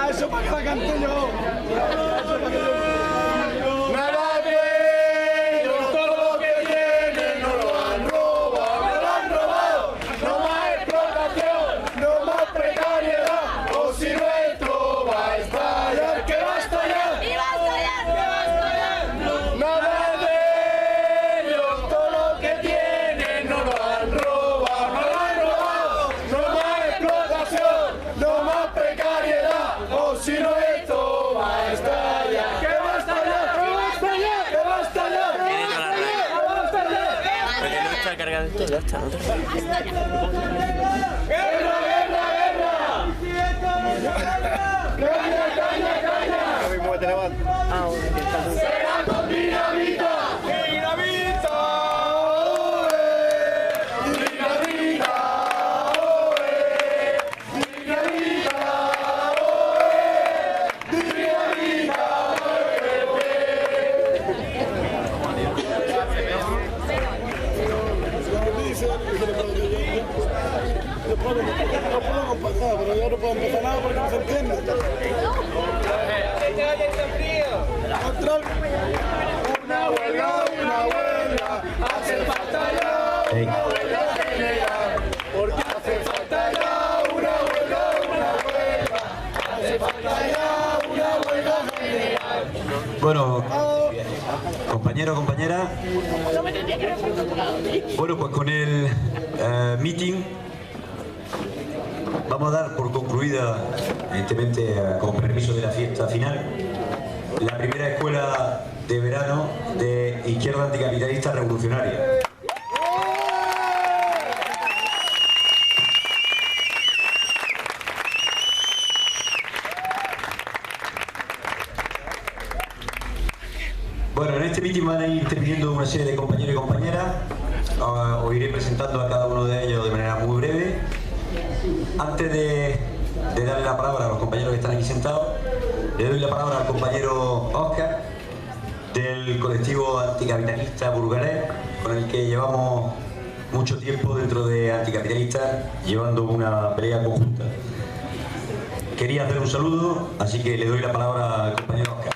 Eso para que la cante yo. Nada de ellos, todo lo que tienen nos lo han robado, nos lo han robado. No más explotación, no más precariedad, o si no esto va a estallar, que va a estallar. ¡Y va a estallar, que va a estallar! Nada de ellos, todo lo que tienen nos lo han robado, nos lo han robado. No más explotación, no más precariedad, o si no esto va a estallar. ¿Qué va a estallar? ¿Qué va a estallar? ¿Qué va a estallar? ¿Qué va a estallar? ¿Qué va a estallar? Porque no está cargado esto, ya está. ¡Guerra, guerra, guerra! ¡Caña, caña, caña! Ah, bueno, que está todo. ¡Será con dinamita! ¡Dinamita! ¡Oe! ¡Dinamita! ¡Oe! ¡Dinamita! ¡Oe! ¡Dinamita! No puedo compasar, pero yo no puedo empezar nada porque no se entiende. Control. Una huelga, hace falta ya una huelga general, porque hace falta ya una huelga, hace falta ya una huelga general. Bueno, compañero, compañera, bueno, pues con el meeting vamos a dar por concluida, evidentemente con permiso de la fiesta final, la primera escuela de verano de Izquierda Anticapitalista Revolucionaria. Bueno, en este meeting van a ir interviniendo una serie de compañeros y compañeras. Os iré presentando a cada uno de ellos de manera muy breve. Antes de darle la palabra a los compañeros que están aquí sentados, le doy la palabra al compañero Óscar, del colectivo anticapitalista burgalés, con el que llevamos mucho tiempo dentro de Anticapitalistas, llevando una pelea conjunta. Quería hacer un saludo, así que le doy la palabra al compañero Óscar.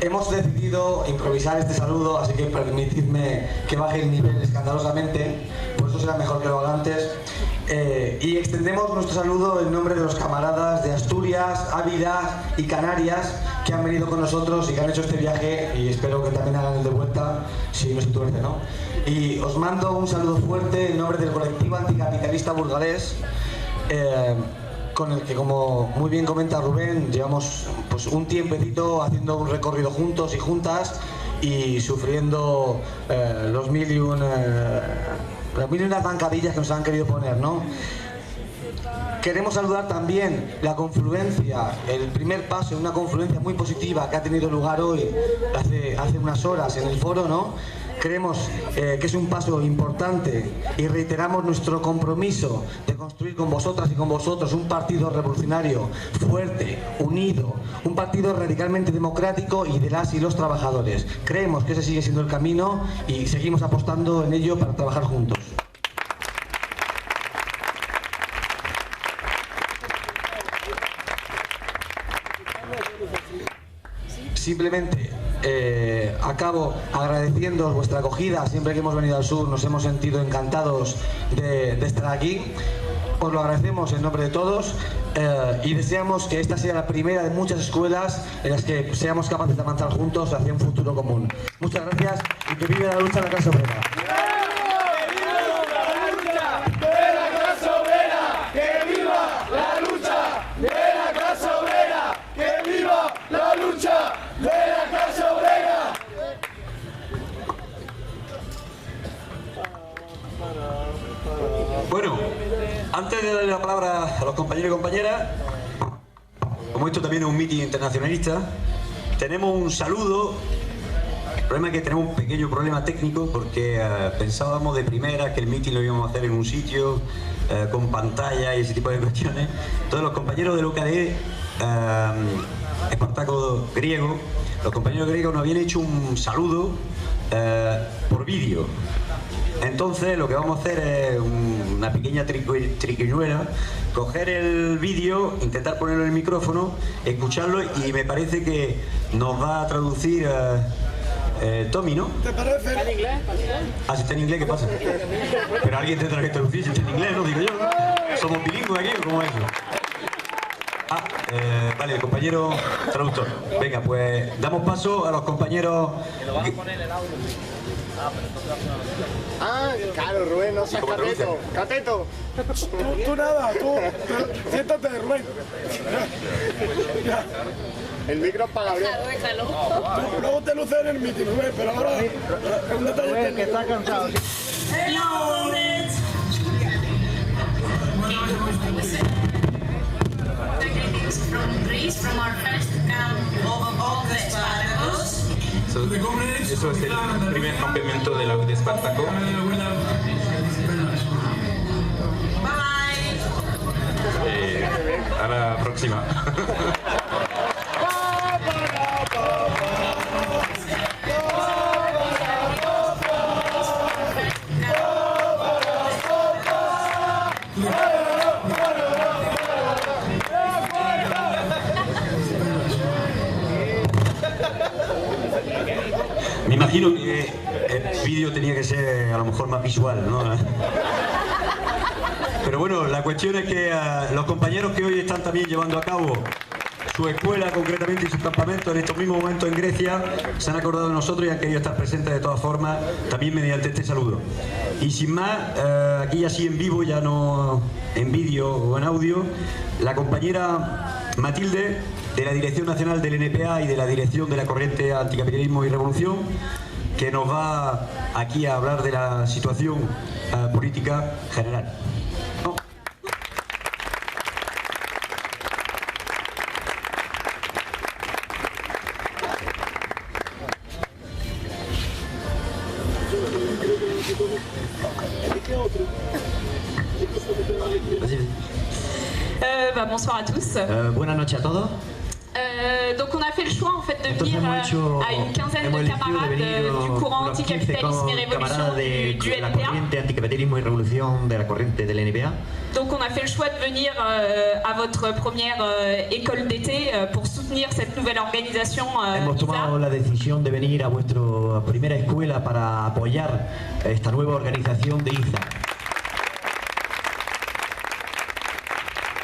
Hemos decidido improvisar este saludo, así que permitidme que baje el nivel escandalosamente, por eso será mejor que lo haga antes. Y extendemos nuestro saludo en nombre de los camaradas de Asturias, Ávila y Canarias que han venido con nosotros y que han hecho este viaje, y espero que también hagan el de vuelta, si no se tuerce, ¿no? Y os mando un saludo fuerte en nombre del colectivo anticapitalista burgalés, con el que, como muy bien comenta Rubén, llevamos pues un tiempecito haciendo un recorrido juntos y juntas y sufriendo las mil y unas zancadillas que nos han querido poner, ¿no? Queremos saludar también la confluencia, el primer paso en una confluencia muy positiva que ha tenido lugar hoy, hace unas horas en el foro, ¿no? Creemos que es un paso importante y reiteramos nuestro compromiso de construir con vosotras y con vosotros un partido revolucionario fuerte, unido, un partido radicalmente democrático y de las y los trabajadores. Creemos que ese sigue siendo el camino y seguimos apostando en ello para trabajar juntos. Simplemente acabo agradeciendo vuestra acogida. Siempre que hemos venido al sur nos hemos sentido encantados de estar aquí. Os lo agradecemos en nombre de todos y deseamos que esta sea la primera de muchas escuelas en las que seamos capaces de avanzar juntos hacia un futuro común. Muchas gracias y que vive la lucha de la clase obrera. ¡Que viva la lucha de la clase obrera! ¡Que viva Antes de darle la palabra a los compañeros y compañeras, como esto también es un mitin internacionalista, tenemos un saludo. El problema es que tenemos un pequeño problema técnico porque pensábamos de primera que el mitin lo íbamos a hacer en un sitio con pantalla y ese tipo de cuestiones. Entonces los compañeros del OKDE, Espartaco griego, los compañeros griegos nos habían hecho un saludo por vídeo. Entonces lo que vamos a hacer es una pequeña triquiñuela, coger el vídeo, intentar ponerlo en el micrófono, escucharlo, y me parece que nos va a traducir Tommy, ¿no? ¿Te parece? ¿Está en inglés? Ah, si está en inglés, ¿qué pasa? Pero alguien tendrá que traducir si está en inglés, ¿no? Digo yo, ¿no? ¿Somos bilingües aquí o cómo es eso? Ah, vale, el compañero traductor. Venga, pues damos paso a los compañeros. Ah, claro, Rubén, no seas ¿Cómo traduce? cateto. Tú nada, tú. Siéntate, Rubén. Ya. El micro es para Gabriel. Déjalo. Luego te luces en el mitin, Rubén, pero ahora un detalle técnico. Que está cansado. Hello, comrades. Greetings from Greece, from our first camp of the Spartacus. Eso es el primer campamento de la de Espartaco. Bye. A la próxima. Me imagino que el vídeo tenía que ser a lo mejor más visual, ¿no? Pero bueno, la cuestión es que los compañeros que hoy están también llevando a cabo su escuela, concretamente, y sus campamentos en estos mismos momentos en Grecia, se han acordado de nosotros y han querido estar presentes de todas formas, también mediante este saludo. Y sin más, aquí así en vivo, ya no en vídeo o en audio, la compañera Matilde, de la Dirección Nacional del NPA y de la Dirección de la Corriente Anticapitalismo y Revolución, que nos va aquí a hablar de la situación política general. ¿No? Bonsoir à tous. Buenas noches a todos. Donc on a fait le choix en fait de Entonces venir hemos hecho, à une quinzaine hemos de elegido de camarades venir du courant unos 15 anticapitalisme et révolution camaradas du de la NPA. corriente anticapitalismo y revolución de la corriente del NPA. Donc on a fait le choix de venir à votre première école d'été pour soutenir cette nouvelle organisation Hemos tomado la decisión de venir a vuestra primera escuela para apoyar esta nueva organización de IZA.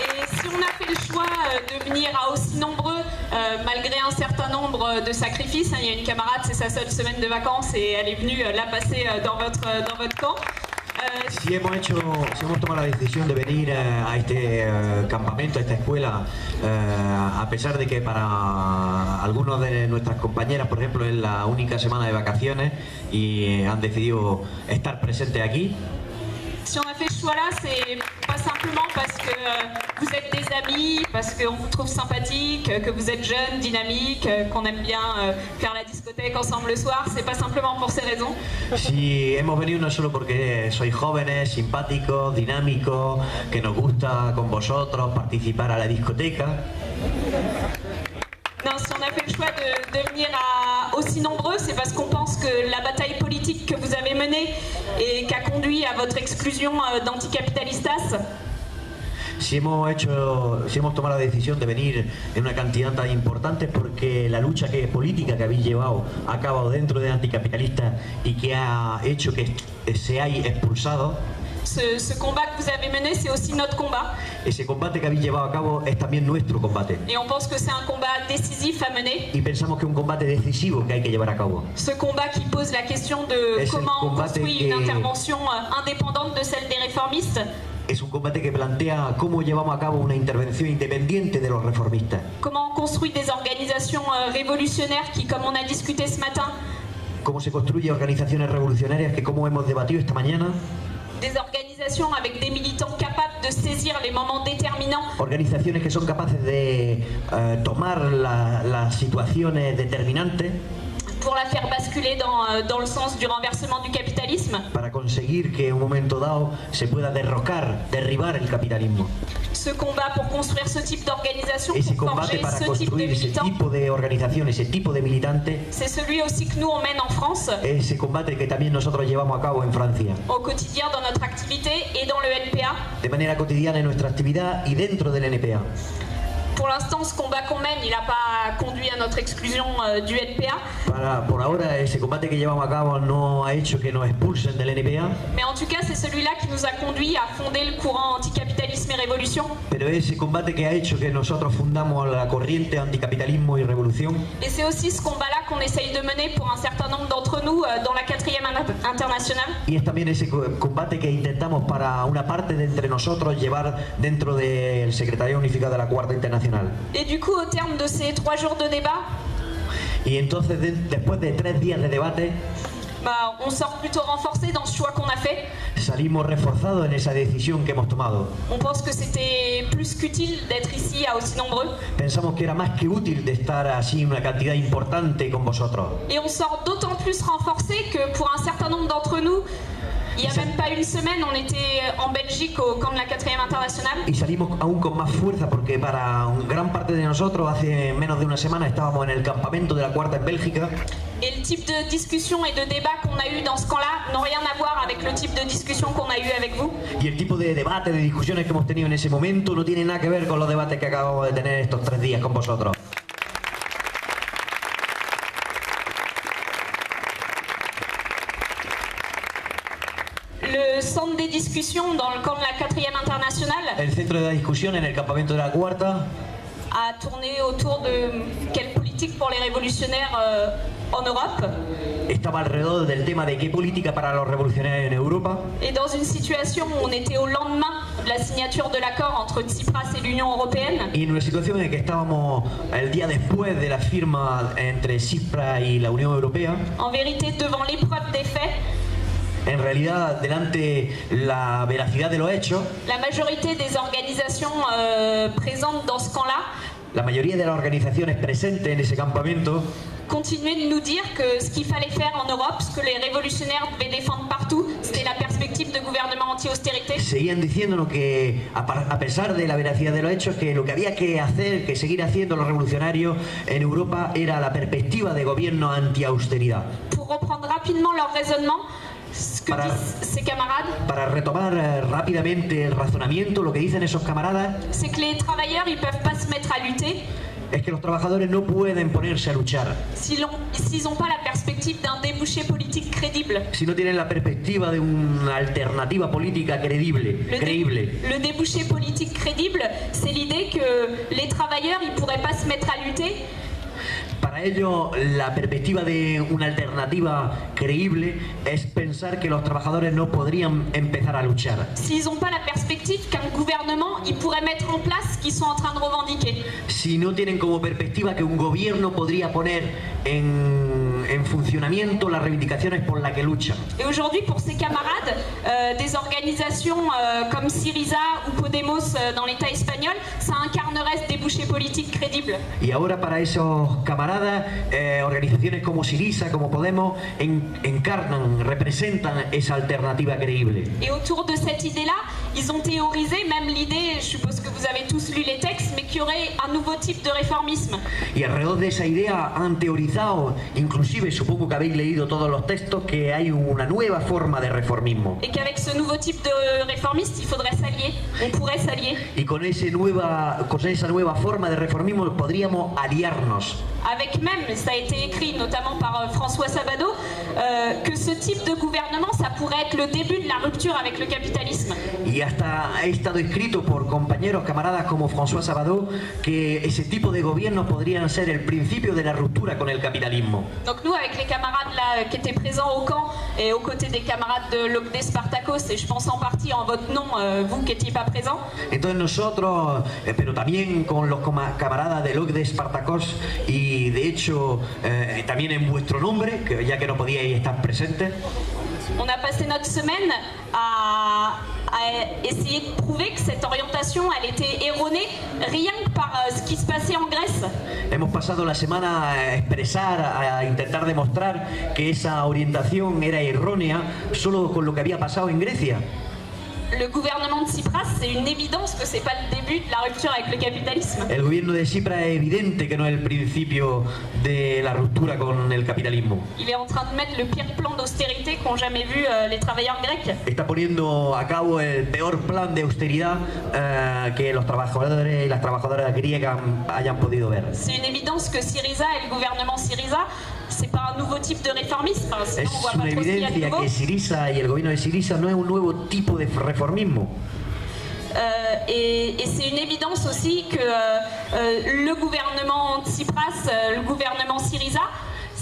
Et si on a fait le choix de venir à aussi nombreux, malgré un certain nombre de sacrifices, il y a une camarade, c'est sa seule semaine de vacances et elle est venue la passer dans votre camp. Si hemos tomado la decisión de venir a este campamento, a esta escuela, a pesar de que para algunos de nuestras compañeras, por ejemplo, es la única semana de vacaciones y han decidido estar presentes aquí. Si on a fait ce choix-là, c'est pas simplement parce que vous êtes des amis, parce qu'on vous trouve sympathique, que vous êtes jeune, dynamique, qu'on aime bien faire la discothèque ensemble le soir. C'est pas simplement pour ces raisons. Si hemos venido no solo porque sois jóvenes, simpáticos, dinámicos, que nos gusta con vosotros participar a la discoteca. Non, si on a fait le choix de venir à aussi nombreux, c'est parce qu'on pense que la bataille politique que vous avez menée et qui a conduit à votre exclusion d'anticapitalistas, Si hemos tomado la decisión de venir en una cantidad tan importante porque la lucha política que habéis llevado a cabo dentro de anticapitalistas y que ha hecho que seáis expulsados. ce combat que vous avez mené, c'est aussi notre combat. Ese combate que habéis llevado a cabo es también nuestro combate. Et on pense que c'est un combat décisif à mener. Y pensamos que es un combate decisivo que hay que llevar a cabo. Ce combat qui pose la question de Es el comment on combate construit une intervention indépendante de celle des réformistes. Es un combate que plantea cómo llevamos a cabo una intervención independiente de los reformistas. Comment on construit des organisations révolutionnaires qui, comme on a discuté ce matin, Cómo se construyen organizaciones revolucionarias que, como hemos debatido esta mañana, des organisations organisations avec des militants capables de saisir les moments déterminants. Organizaciones que son capaces de tomar las situaciones determinantes pour la faire basculer dans le sens du renversement du capitalisme. Para conseguir que en un momento dado se pueda derribar el capitalismo. Ce combat pour construire ce type d'organisation, Ese pour combate forger para ce type de construir ese militants, tipo de organización, ese tipo de militante, c'est celui aussi que nous on mène en France ese combate que también nosotros llevamos a cabo en Francia. au quotidien dans notre activité et dans le NPA. De manera cotidiana en nuestra actividad y dentro del NPA. Pour l'instant, ce combat qu'on mène, il n'a pas conduit à notre exclusion du NPA. Por ahora, ese combate que llevamos a cabo no ha hecho que nos expulsen del NPA. Mais en tout cas, c'est celui-là qui nous a conduit à fonder le courant anticapitalisme et révolution. Pero ese combate que ha hecho que nosotros fundamos la corriente anticapitalismo y revolución. Et c'est aussi ce combat-là qu'on essaye de mener pour un certain nombre d'entre nous dans la 4e internationale. Y es también ese combate que intentamos para una parte de entre nosotros llevar dentro del Secretariado Unificado de la Cuarta Internacional. Et du coup, au terme de ces 3 jours de débat, y entonces después de 3 días de debate, on sort plutôt renforcé dans ce choix qu'on a fait. Salimos reforzados en esa decisión que hemos tomado. On pense que c'était plus qu'utile d'être ici à aussi nombreux. Pensamos que era más que útil de estar así una cantidad importante con vosotros. Et on sort d'autant plus renforcé que pour un certain nombre d'entre nous, il n'y a même pas une semaine, on était en Belgique au camp de la 4e internationale. Y salimos aún con más fuerza porque para gran parte de nosotros hace menos de una semana estábamos en el campamento de la Cuarta en Bélgica. Et le type de discussion et de débat qu'on a eu dans ce camp-là n'ont rien à voir avec le type de discussion qu'on a eu avec vous. Y el tipo de debate, de discusiones que hemos tenido en ese momento no tiene nada que ver con los debates que acabamos de tener estos 3 días con vosotros. Le centre des discussions dans le camp de la 4e internationale El centro de la discusión en el campamento de la Cuarta a tourné autour de quelle politique pour les révolutionnaires en Europe. Estaba alrededor del tema de qué política para los revolucionarios en Europa. Et dans une situation où on était au lendemain de la signature de l'accord entre Tsipras et l'Union européenne. Y en una situación en que estábamos el día después de la firma entre Tsipras y la Unión Europea. En vérité, devant l'épreuve des faits. En realidad, delante la veracidad de los hechos, la majorité des organisations présentes dans ce camp-là, la mayoría de las organizaciones presentes en ese campamento, continuaient de nous dire que ce qu'il fallait faire en Europe, ce que les révolutionnaires devaient défendre partout, c'était la perspective de gouvernement anti-austérité. Seguían diciéndonos que, a pesar de la veracidad de los hechos, que lo que había que hacer, que seguir haciendo los revolucionarios en Europa era la perspectiva de gobierno anti-austeridad. Pour reprendre rapidement leur raisonnement, ce que disent ces camarades, para retomar rápidamente el razonamiento, lo que dicen esos camaradas, c'est que les travailleurs ils peuvent pas se mettre à lutter. Es que los trabajadores no pueden ponerse a luchar s'ils n'ont pas la perspective d'un débouché politique crédible. Si no tienen la perspectiva de una alternativa política creíble. Le débouché politique crédible, c'est l'idée que les travailleurs ils pourraient pas se mettre à lutter. Para ello, la perspectiva de una alternativa creíble es pensar que los trabajadores no podrían empezar a luchar. S'ils n'ont pas la perspective qu'un gouvernement il pourrait mettre en place ce qu'ils sont en train de revendiquer. Si no tienen como perspectiva que un gobierno podría poner en funcionamiento las reivindicaciones por las que luchan. Et aujourd'hui, pour ces camarades, des organisations comme Syriza ou Podemos dans l'État espagnol, ça incarnerait ce débouché politique crédible. Y ahora para esos camaradas, organizaciones como Syriza, como Podemos, encarnan, representan esa alternativa creíble. Et autour de cette idée-là, ils ont théorisé même l'idée, je suppose que vous avez tous lu les textes, mais qu'il y aurait un nouveau type de réformisme. Y alrededor de esa idea han teorizado, inclusive supongo que habéis leído todos los textos, que hay una nueva forma de reformismo. Et qu'avec ce nouveau type de réformiste, il faudrait s'allier, on pourrait s'allier. Y con esa nueva forma de reformismo podríamos aliarnos. Avec même, ça a été écrit notamment par François Sabato, que ce type de gouvernement, ça pourrait être le début de la rupture avec le capitalisme. Y hasta ha estado escrito por compañeros, camaradas como François Sabato, que ese tipo de gobiernos podrían ser el principio de la ruptura con el capitalismo. Donc nous, avec les camarades là qui étaient présents au camp et aux côtés des camarades de l'OCDE Spartacos, et je pense en partie en votre nom, vous qui n'étiez pas présents. Entonces nosotros, pero también con los camaradas del OCDE Spartacos y de hecho también en vuestro nombre, que ya que no podíais estar presentes. On a passé notre semaine à a essayé de prouver que cette orientation elle était erronée rien que par ce qui se passait en Grèce. Hemos pasado la semana a expresar, a intentar demostrar que esa orientación era errónea solo con lo que había pasado en Grecia. Le gouvernement de Tsipras, c'est une évidence que c'est pas le début de la rupture avec le capitalisme. El gobierno de Tsipras es evidente que no es el principio de la ruptura con el capitalismo. Il est en train de mettre le pire plan d'austérité qu'ont jamais vu les travailleurs grecs. Está poniendo a cabo el peor plan de austeridad que los trabajadores y las trabajadoras griegas hayan podido ver. C'est une évidence que Syriza et le gouvernement Syriza, c'est pas un nouveau type de réformisme. Sinon, Es on voit una pas trop ce qu'il y a de evidencia nouveau. que Syriza y el gobierno de Syriza no es un nuevo tipo de reformismo. Et c'est une évidence aussi que le gouvernement Tsipras, le gouvernement Syriza,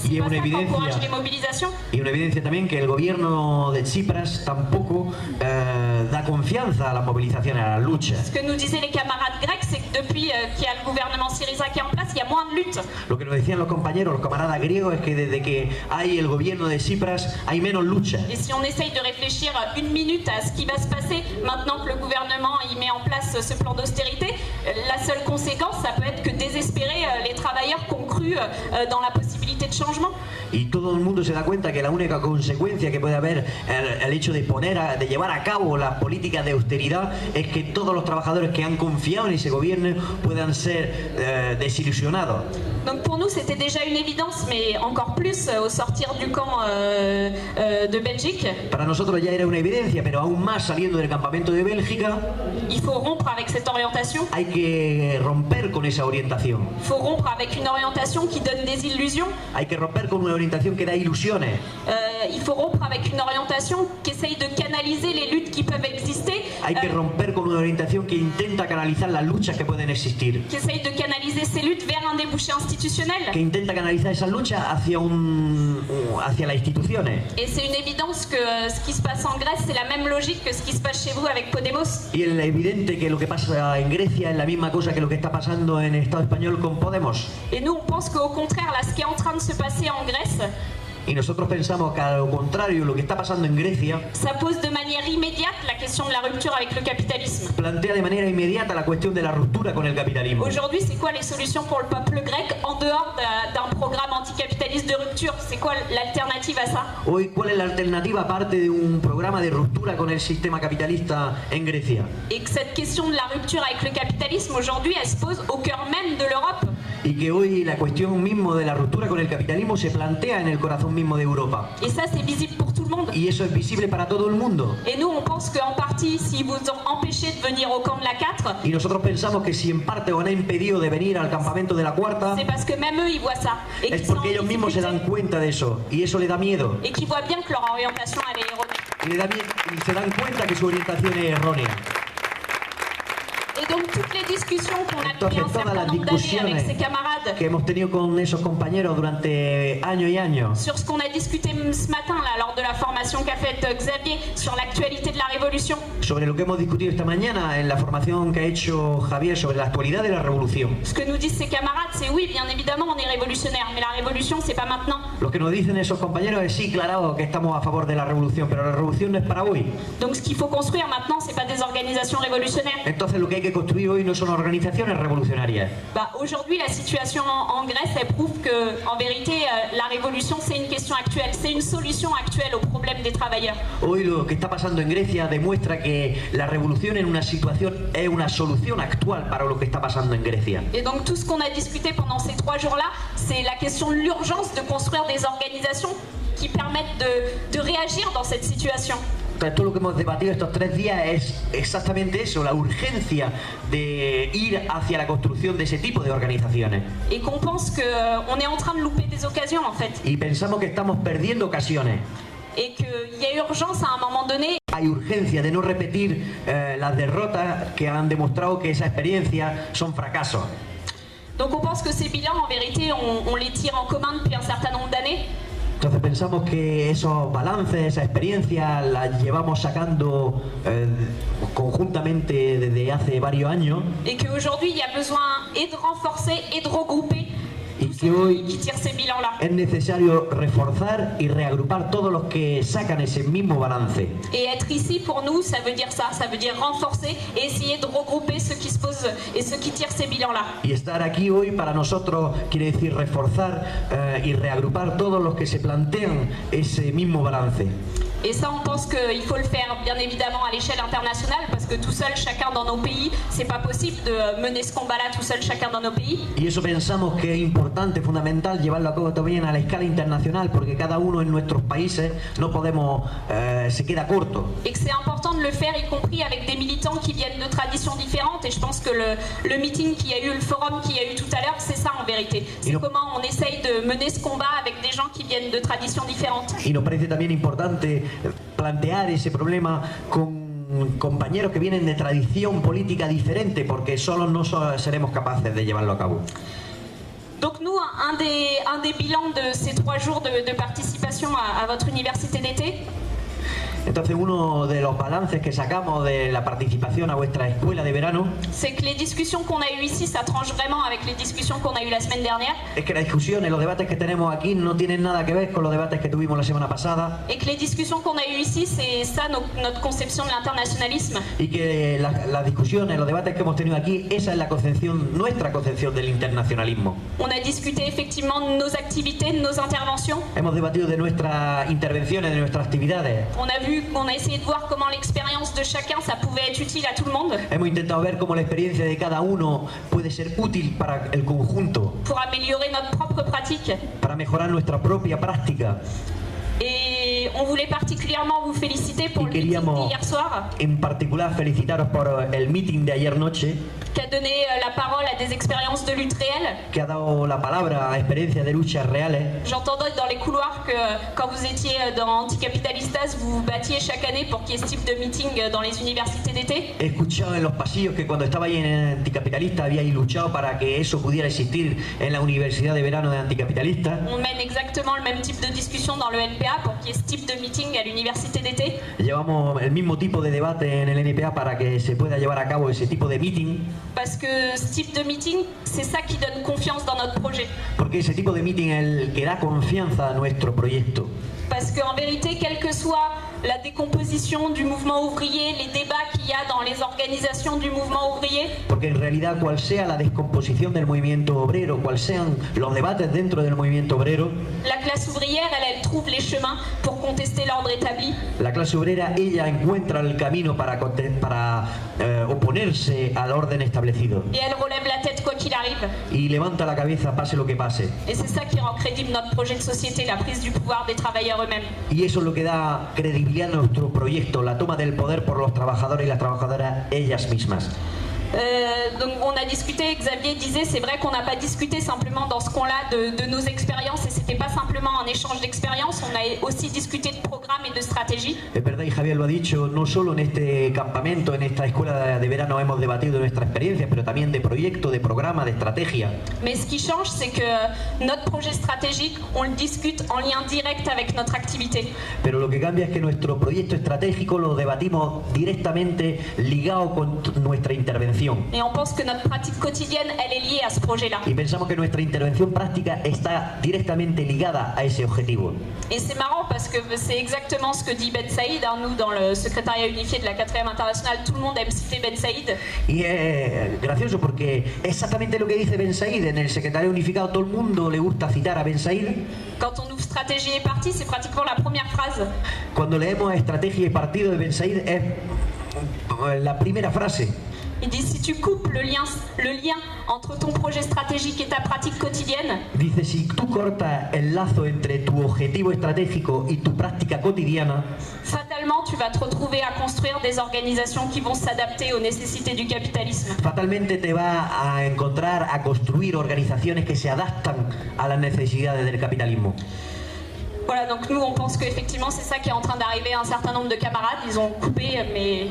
Y es c'est pas una ça qui encourage evidencia, les mobilisations. y una evidencia también que el gobierno de Tsipras tampoco da confianza a las movilizaciones, a las luchas. Ce que nous disaient les camarades grecs, c'est que depuis qu'il y a le gouvernement Syriza qui est en place, il y a moins de lutte. Lo que nos decían los compañeros, los camaradas griegos, es que desde que hay el gobierno de Tsipras hay menos lucha. Et si on essaye de réfléchir une minute à ce qui va se passer maintenant que le gouvernement y met en place ce plan d'austérité, la seule conséquence, ça peut être que désespérer les travailleurs qui ont cru dans la possibilité de changement. Y todo el mundo se da cuenta que la única consecuencia que puede haber el hecho de de llevar a cabo las políticas de austeridad es que todos los trabajadores que han confiado en ese gobierno puedan ser desilusionados. Donc pour nous c'était déjà une évidence, mais encore plus au sortir du camp de Belgique. Para nosotros ya era una evidencia, pero aún más saliendo del campamento de Bélgica. Il faut rompre avec cette orientation. Hay que romper con esa orientación. Il faut rompre avec une orientation qui donne des illusions. Hay que romper con una orientación que da ilusiones. Il faut rompre avec une orientation qui essaye de canaliser les luttes qui peuvent exister. Hay que romper con una orientación que intenta canalizar las luchas que pueden existir. Qui essaye de canaliser ces luttes vers un débouché institutionnel. Que intenta canalizar esas luchas hacia hacia las instituciones. Et c'est une évidence que ce qui se passe en Grèce, c'est la même logique que ce qui se passe chez vous avec Podemos. Y es evidente que lo que pasa en Grecia es la misma cosa que lo que está pasando en el Estado español con Podemos. Et nous, on pense qu'au contraire, là, ce qui est en train de se passer en Grèce, Y nosotros pensamos que al contrario, lo que está pasando en Grecia ça pose de manière immédiate la question de la rupture avec le capitalisme. plantea de manera inmediata la cuestión de la ruptura con el capitalismo. Aujourd'hui, c'est quoi les solutions pour le peuple grec en dehors d'un programme anticapitaliste de rupture? C'est quoi l'alternative à ça? Hoy, ¿cuál es la alternativa aparte de un programa de ruptura con el sistema capitalista en Grecia? Et que cette question de la rupture avec le capitalisme, aujourd'hui, elle se pose au cœur même de l'Europe. Y que hoy la cuestión mismo de la ruptura con el capitalismo se plantea en el corazón mismo de Europa. Et ça, c'est visible pour tout le monde. Y eso es visible para todo el mundo. Et nous, on pense qu'en partie, s'ils vous ont empêché de venir au camp de la 4, Y nosotros pensamos que si en parte os han impedido de venir al campamento de la cuarta, c'est parce que même eux, ils voient ça. Et es qu'ils sont porque en ellos mismos se dan difficulté. cuenta de eso. Y eso le da miedo. Et qu'ils voient bien que leur orientation, elle est erronée. Y se dan cuenta que su orientación es errónea. Et donc, toutes les discussions qu'on a Entonces, depuis un todas certain las nombre d'années avec discusiones ses camarades, que hemos tenido con esos compañeros durante años y años, sur ce qu'on a discuté ce matin, là, lors de la formation qu'a faite Xavier, sur l'actualité de la révolution, sobre lo que hemos discutido esta mañana en la formación que ha hecho Javier sobre la actualidad de la revolución. ce que nous disent ses camarades, c'est oui, bien évidemment, on est révolutionnaire, mais la révolution, c'est pas maintenant. Lo que nos dicen esos compañeros es sí, claro que estamos a favor de la revolución, pero la revolución no es para hoy. Donc, ce qu'il faut construire maintenant, c'est pas des organisations révolutionnaires. Entonces lo que hay que construir hoy no son organizaciones revolucionarias. Bah, aujourd'hui, la situation en Grèce, elle prouve que, en vérité, la révolution, c'est une question actuelle, c'est une solution actuelle au problème des travailleurs. Hoy lo que está pasando en Grecia demuestra que la revolución en una situación es una solución actual para lo que está pasando en Grecia. Et donc tout ce qu'on a discuté pendant ces 3 jours-là, c'est la question de l'urgence de construire des organisations qui permettent de réagir dans cette situation. Entonces, todo lo que hemos debatido estos 3 días es exactamente eso, la urgencia de ir hacia la construcción de ese tipo de organizaciones. Et qu'on pense qu'on est en train de louper des occasions en fait. Y pensamos que estamos perdiendo ocasiones. Et qu'il y a urgence à un moment donné. Hay urgencia de no repetir las derrotas que han demostrado que esas experiencias son fracasos. Donc on pense que ces bilans, en vérité, on les tire en commun depuis un certain nombre d'années. Entonces pensamos que esos balances, esas experiencias las llevamos sacando conjuntamente desde hace varios años. Et qu'aujourd'hui, il y a besoin et de renforcer et de regrouper y tous que ceux hoy qui tirent ces bilans-là. es necesario reforzar y reagrupar todos los que sacan ese mismo balance. Et être ici pour nous, ça veut dire ça, ça veut dire renforcer et essayer de regrouper ceux qui se posent et ceux qui tirent ces bilans-là. Y estar aquí hoy para nosotros quiere decir reforzar y reagrupar todos los que se plantean ese mismo balance. Et ça, on pense qu'il faut le faire bien évidemment à l'échelle internationale parce que tout seul, chacun dans nos pays, c'est pas possible de mener ce combat-là tout seul, chacun dans nos pays. Y eso pensamos que es importante, fundamental, llevarlo a cabo también a la escala internacional porque cada uno en nuestros países no podemos, se queda corto. Et que c'est important de le faire, y compris avec des militants qui viennent de traditions différentes. Et je pense que le meeting qu'il y a eu, le forum qu'il y a eu tout à l'heure, c'est ça en vérité. C'est comment on essaye de mener ce combat avec des gens qui viennent de traditions différentes. Y nos parece también importante plantear ese problema con compañeros que vienen de tradición política diferente porque solos no seremos capaces de llevarlo a cabo. Donc nous, un des bilans de ces 3 jours de participation à votre université d'été, Entonces uno de los balances que sacamos de la participación a vuestra escuela de verano c'est que les discussions qu'on a eues ici, ça tranche vraiment avec les discussions qu'on a eues la semaine dernière. es que las discusiones, los debates que tenemos aquí no tienen nada que ver con los debates que tuvimos la semana pasada Et que les discussions qu'on a eues ici, c'est ça notre conception de l'internationalisme. y que las discusiones, los debates que hemos tenido aquí, esa es la concepción, nuestra concepción del internacionalismo. On a discuté effectivement de nos activités, de nos interventions. Hemos debatido de nuestras intervenciones, de nuestras actividades. On a essayé de voir comment l'expérience de chacun, ça pouvait être utile à tout le monde. Hemos intentado ver cómo la experiencia de cada uno puede ser útil para el conjunto, Pour améliorer notre propre pratique. para mejorar nuestra propia práctica. Et on voulait particulièrement vous féliciter pour Y le meeting queríamos d'hier soir, en particular felicitaros por el meeting de ayer noche, qui a donné la parole à des expériences de lutte réelle. que ha dado la palabra a experiencias de luchas reales. J'entendais dans les couloirs que quand vous étiez dans Anticapitalistas, vous vous battiez chaque année pour qu'il y ait ce type de meeting dans les universités d'été. He escuchado en los pasillos que cuando estaba ahí en Anticapitalista habíais luchado para que eso pudiera existir en la Universidad de Verano de Anticapitalista. On mène exactement le même type de discussion dans le NPA pour qu'il y ait ce type de meeting à l'université d'été. Llevamos el mismo tipo de debate en el NPA para que se pueda llevar a cabo ese tipo de meeting, Parce que ce type de meeting, c'est ça qui donne confiance dans notre projet. porque ese tipo de meeting es el que da confianza a nuestro proyecto. Parce qu'en vérité, quelle que soit la décomposition du mouvement ouvrier, les débats qu'il y a dans les organisations du mouvement ouvrier, Porque en realidad cual sea la descomposición del movimiento obrero, cual sean los debates dentro del movimiento obrero, la classe ouvrière, elle trouve les chemins pour contester l'ordre établi. la clase obrera ella encuentra el camino para oponerse al orden establecido Et elle relève la tête quoi qu'il arrive. y levanta la cabeza pase lo que pase. Et c'est ça qui rend crédible notre projet de société, la prise du pouvoir des travailleurs eux-mêmes. Y eso es lo que da credibilidad a nuestro proyecto, la toma del poder por los trabajadores y las trabajadoras ellas mismas. Donc on a discuté, Xavier disait, c'est vrai qu'on n'a pas discuté simplement dans ce qu'on-là de nos expériences et c'était pas simplement un échange d'expériences, on a aussi discuté de programmes et de stratégies. Es verdad, y Javier lo ha dicho, no solo en este campamento, en esta escuela de verano hemos debatido de nuestra experiencia, pero también de proyecto, de programa, de estrategia. Mais ce qui change, c'est que notre projet stratégique, on le discute en lien direct avec notre activité. Pero lo que cambia es que nuestro proyecto estratégico lo debatimos directamente ligado con nuestra intervención. Et on pense que notre pratique quotidienne, elle est liée à ce projet-là. Y pensamos que nuestra intervención práctica está directamente ligada a ese objetivo. Et c'est marrant parce que c'est exactement ce que dit Ben Saïd. Nous, dans le secrétariat unifié de la 4e internationale, tout le monde aime citer Ben Saïd. Y es gracioso porque es exactamente lo que dice Ben Saïd. En el secretario unificado todo el mundo le gusta citar a Ben Saïd. Quand on ouvre Stratégie et Parti, c'est pratiquement la première phrase. Cuando leemos Estrategia y Partido de Ben Saïd es la primera frase. Il dit si tu coupes le lien entre ton projet stratégique et ta pratique quotidienne, Dice, si tú cortas el lazo entre tu objetivo estratégico y tu práctica cotidiana, fatalement tu vas te retrouver à construire des organisations qui vont s'adapter aux nécessités du capitalisme. fatalmente te va a encontrar a construir organizaciones que se adaptan a las necesidades del capitalismo. Voilà, donc nous on pense qu'effectivement c'est ça qui est en train d'arriver à un certain nombre de camarades. Ils ont coupé, mais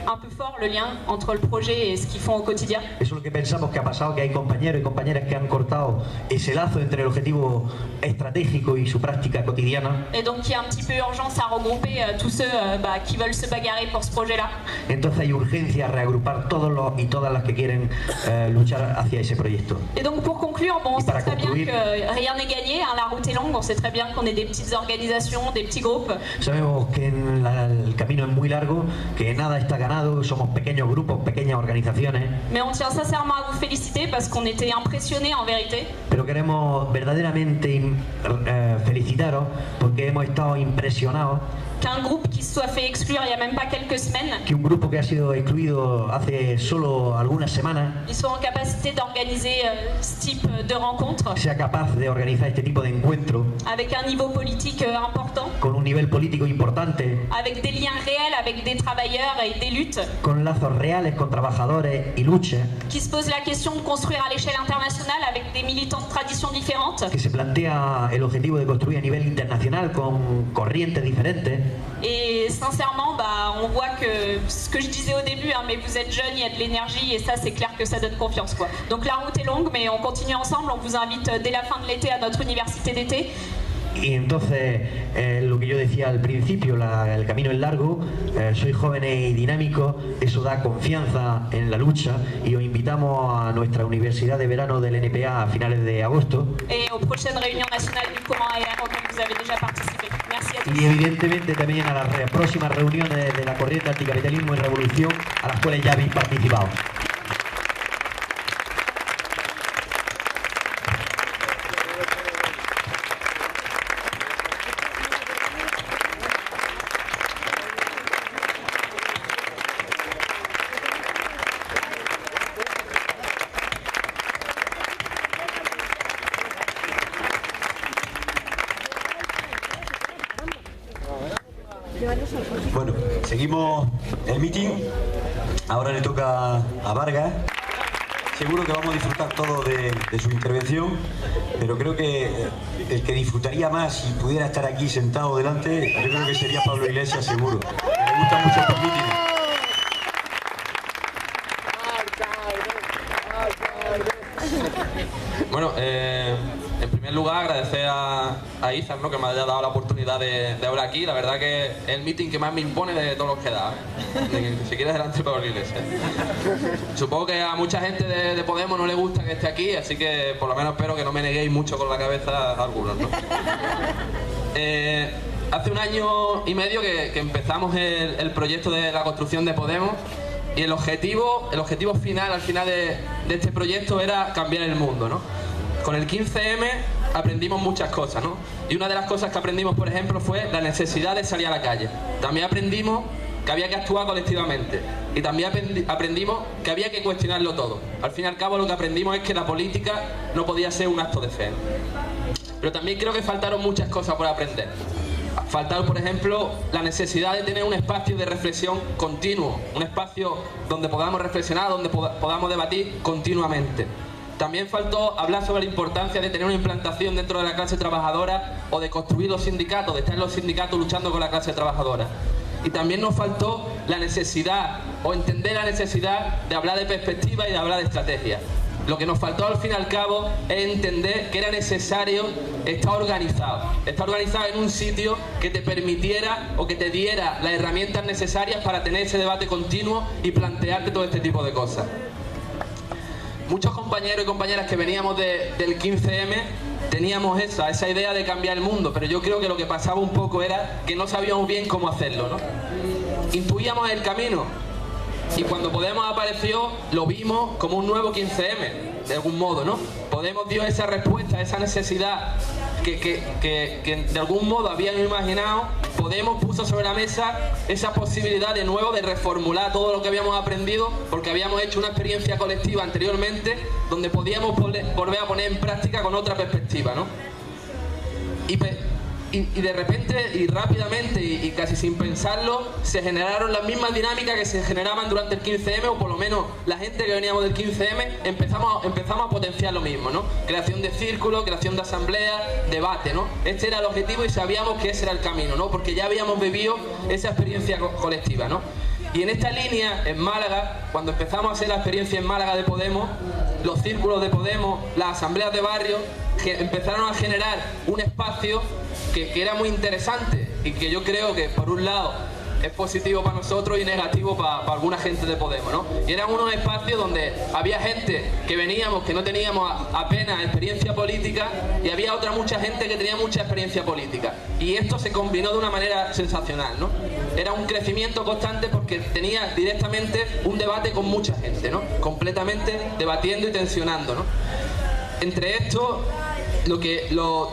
un peu fort le lien entre le projet et ce qu'ils font au quotidien. Eso es lo que pensamos que ha pasado, que hay compañeros y compañeras que han cortado ese lazo entre el objetivo estratégico y su práctica cotidiana. Et donc il y a un petit peu urgence à regrouper tous ceux qui veulent se bagarrer pour ce projet-là. Entonces hay urgencia a reagrupar todos los y todas las que quieren luchar hacia ese proyecto. Et donc pour conclure, bon, on sait très bien concluir, que rien n'est gagné, hein, la route est longue, on sait très bien qu'on est des petites organisations, des petits groupes. Sabemos que el camino es muy largo, que nada está ganado, somos pequeños grupos, pequeñas organizaciones. Mais on tient sincèrement à vous féliciter parce qu'on était impressionnés en vérité. Pero queremos verdaderamente felicitaros porque hemos estado impresionados. Qu'un groupe qui se soit fait exclure il n'y a même pas quelques semaines, Que un grupo que ha sido excluido hace solo algunas semanas ils soient en capacité d'organiser ce type de rencontre sea capaz de organizar este tipo de encuentro avec un niveau politique important, con un nivel político importante, avec des liens réels avec des travailleurs et des luttes, con lazos reales con trabajadores y luchas, qui se pose la question de construire à l'échelle internationale avec des militants de traditions différentes. que se plantea el objetivo de construir a nivel internacional con corrientes diferentes. Et sincèrement, on voit que ce que je disais au début, hein, mais vous êtes jeunes, il y a de l'énergie et ça c'est clair que ça donne confiance, quoi. Donc la route est longue, mais on continue ensemble, on vous invite dès la fin de l'été à notre université d'été. Y entonces, lo que yo decía al principio, el camino es largo, sois jóvenes y dinámicos, eso da confianza en la lucha y os invitamos a nuestra universidad de verano del NPA a finales de agosto. Et aux prochaines réunions nationales du courant AR auxquelles vous avez déjà participé. Merci à tous. Y evidentemente también a las próximas reuniones de la corriente anticapitalismo y revolución a las cuales ya habéis participado. Bueno, seguimos el meeting. Ahora le toca a Vargas. Seguro que vamos a disfrutar todos de su intervención, pero creo que el que disfrutaría más si pudiera estar aquí sentado delante, yo creo que sería Pablo Iglesias, seguro. Me gusta mucho estos mítines. Bueno, en primer lugar agradecer a Izar, ¿no?, que me haya dado la oportunidad de hablar aquí. La verdad que es el meeting que más me impone de todos los que da, Si quieres delante Pablo Iglesias. Supongo que a mucha gente de Podemos no le gusta que esté aquí, así que por lo menos espero que no me neguéis mucho con la cabeza a algunos, ¿no? Hace un año y medio que empezamos el proyecto de la construcción de Podemos. Y el objetivo final, al final de este proyecto era cambiar el mundo, ¿no? Con el 15M aprendimos muchas cosas, ¿no? Y una de las cosas que aprendimos, por ejemplo, fue la necesidad de salir a la calle. También aprendimos que había que actuar colectivamente. Y también aprendimos que había que cuestionarlo todo. Al fin y al cabo, lo que aprendimos es que la política no podía ser un acto de fe. Pero también creo que faltaron muchas cosas por aprender. Faltaron, por ejemplo, la necesidad de tener un espacio de reflexión continuo, un espacio donde podamos reflexionar, donde podamos debatir continuamente. También faltó hablar sobre la importancia de tener una implantación dentro de la clase trabajadora o de construir los sindicatos, de estar en los sindicatos luchando con la clase trabajadora. Y también nos faltó la necesidad, o entender la necesidad de hablar de perspectiva y de hablar de estrategia. Lo que nos faltó al fin y al cabo es entender que era necesario estar organizado en un sitio que te permitiera o que te diera las herramientas necesarias para tener ese debate continuo y plantearte todo este tipo de cosas. Muchos compañeros y compañeras que veníamos del 15M teníamos esa idea de cambiar el mundo, pero yo creo que lo que pasaba un poco era que no sabíamos bien cómo hacerlo, ¿no? Intuíamos el camino. Y cuando Podemos apareció, lo vimos como un nuevo 15M, de algún modo, ¿no? Podemos dio esa respuesta, esa necesidad que de algún modo habíamos imaginado. Podemos puso sobre la mesa esa posibilidad de nuevo de reformular todo lo que habíamos aprendido, porque habíamos hecho una experiencia colectiva anteriormente, donde podíamos volver a poner en práctica con otra perspectiva, ¿no? Y de repente y rápidamente y casi sin pensarlo se generaron las mismas dinámicas que se generaban durante el 15M, o por lo menos la gente que veníamos del 15M empezamos a potenciar lo mismo, ¿no? Creación de círculos, creación de asambleas, debate, ¿no? Este era el objetivo y sabíamos que ese era el camino, ¿no? Porque ya habíamos vivido esa experiencia colectiva, ¿no? Y en esta línea, en Málaga, cuando empezamos a hacer la experiencia en Málaga de Podemos, los círculos de Podemos, las asambleas de barrio, que empezaron a generar un espacio que era muy interesante y que yo creo que, por un lado, es positivo para nosotros y negativo para alguna gente de Podemos, ¿no? Y eran unos espacios donde había gente que veníamos, que no teníamos apenas experiencia política, y había otra mucha gente que tenía mucha experiencia política. Y esto se combinó de una manera sensacional, ¿no? Era un crecimiento constante porque tenía directamente un debate con mucha gente, ¿no? Completamente debatiendo y tensionando, ¿no? Entre esto,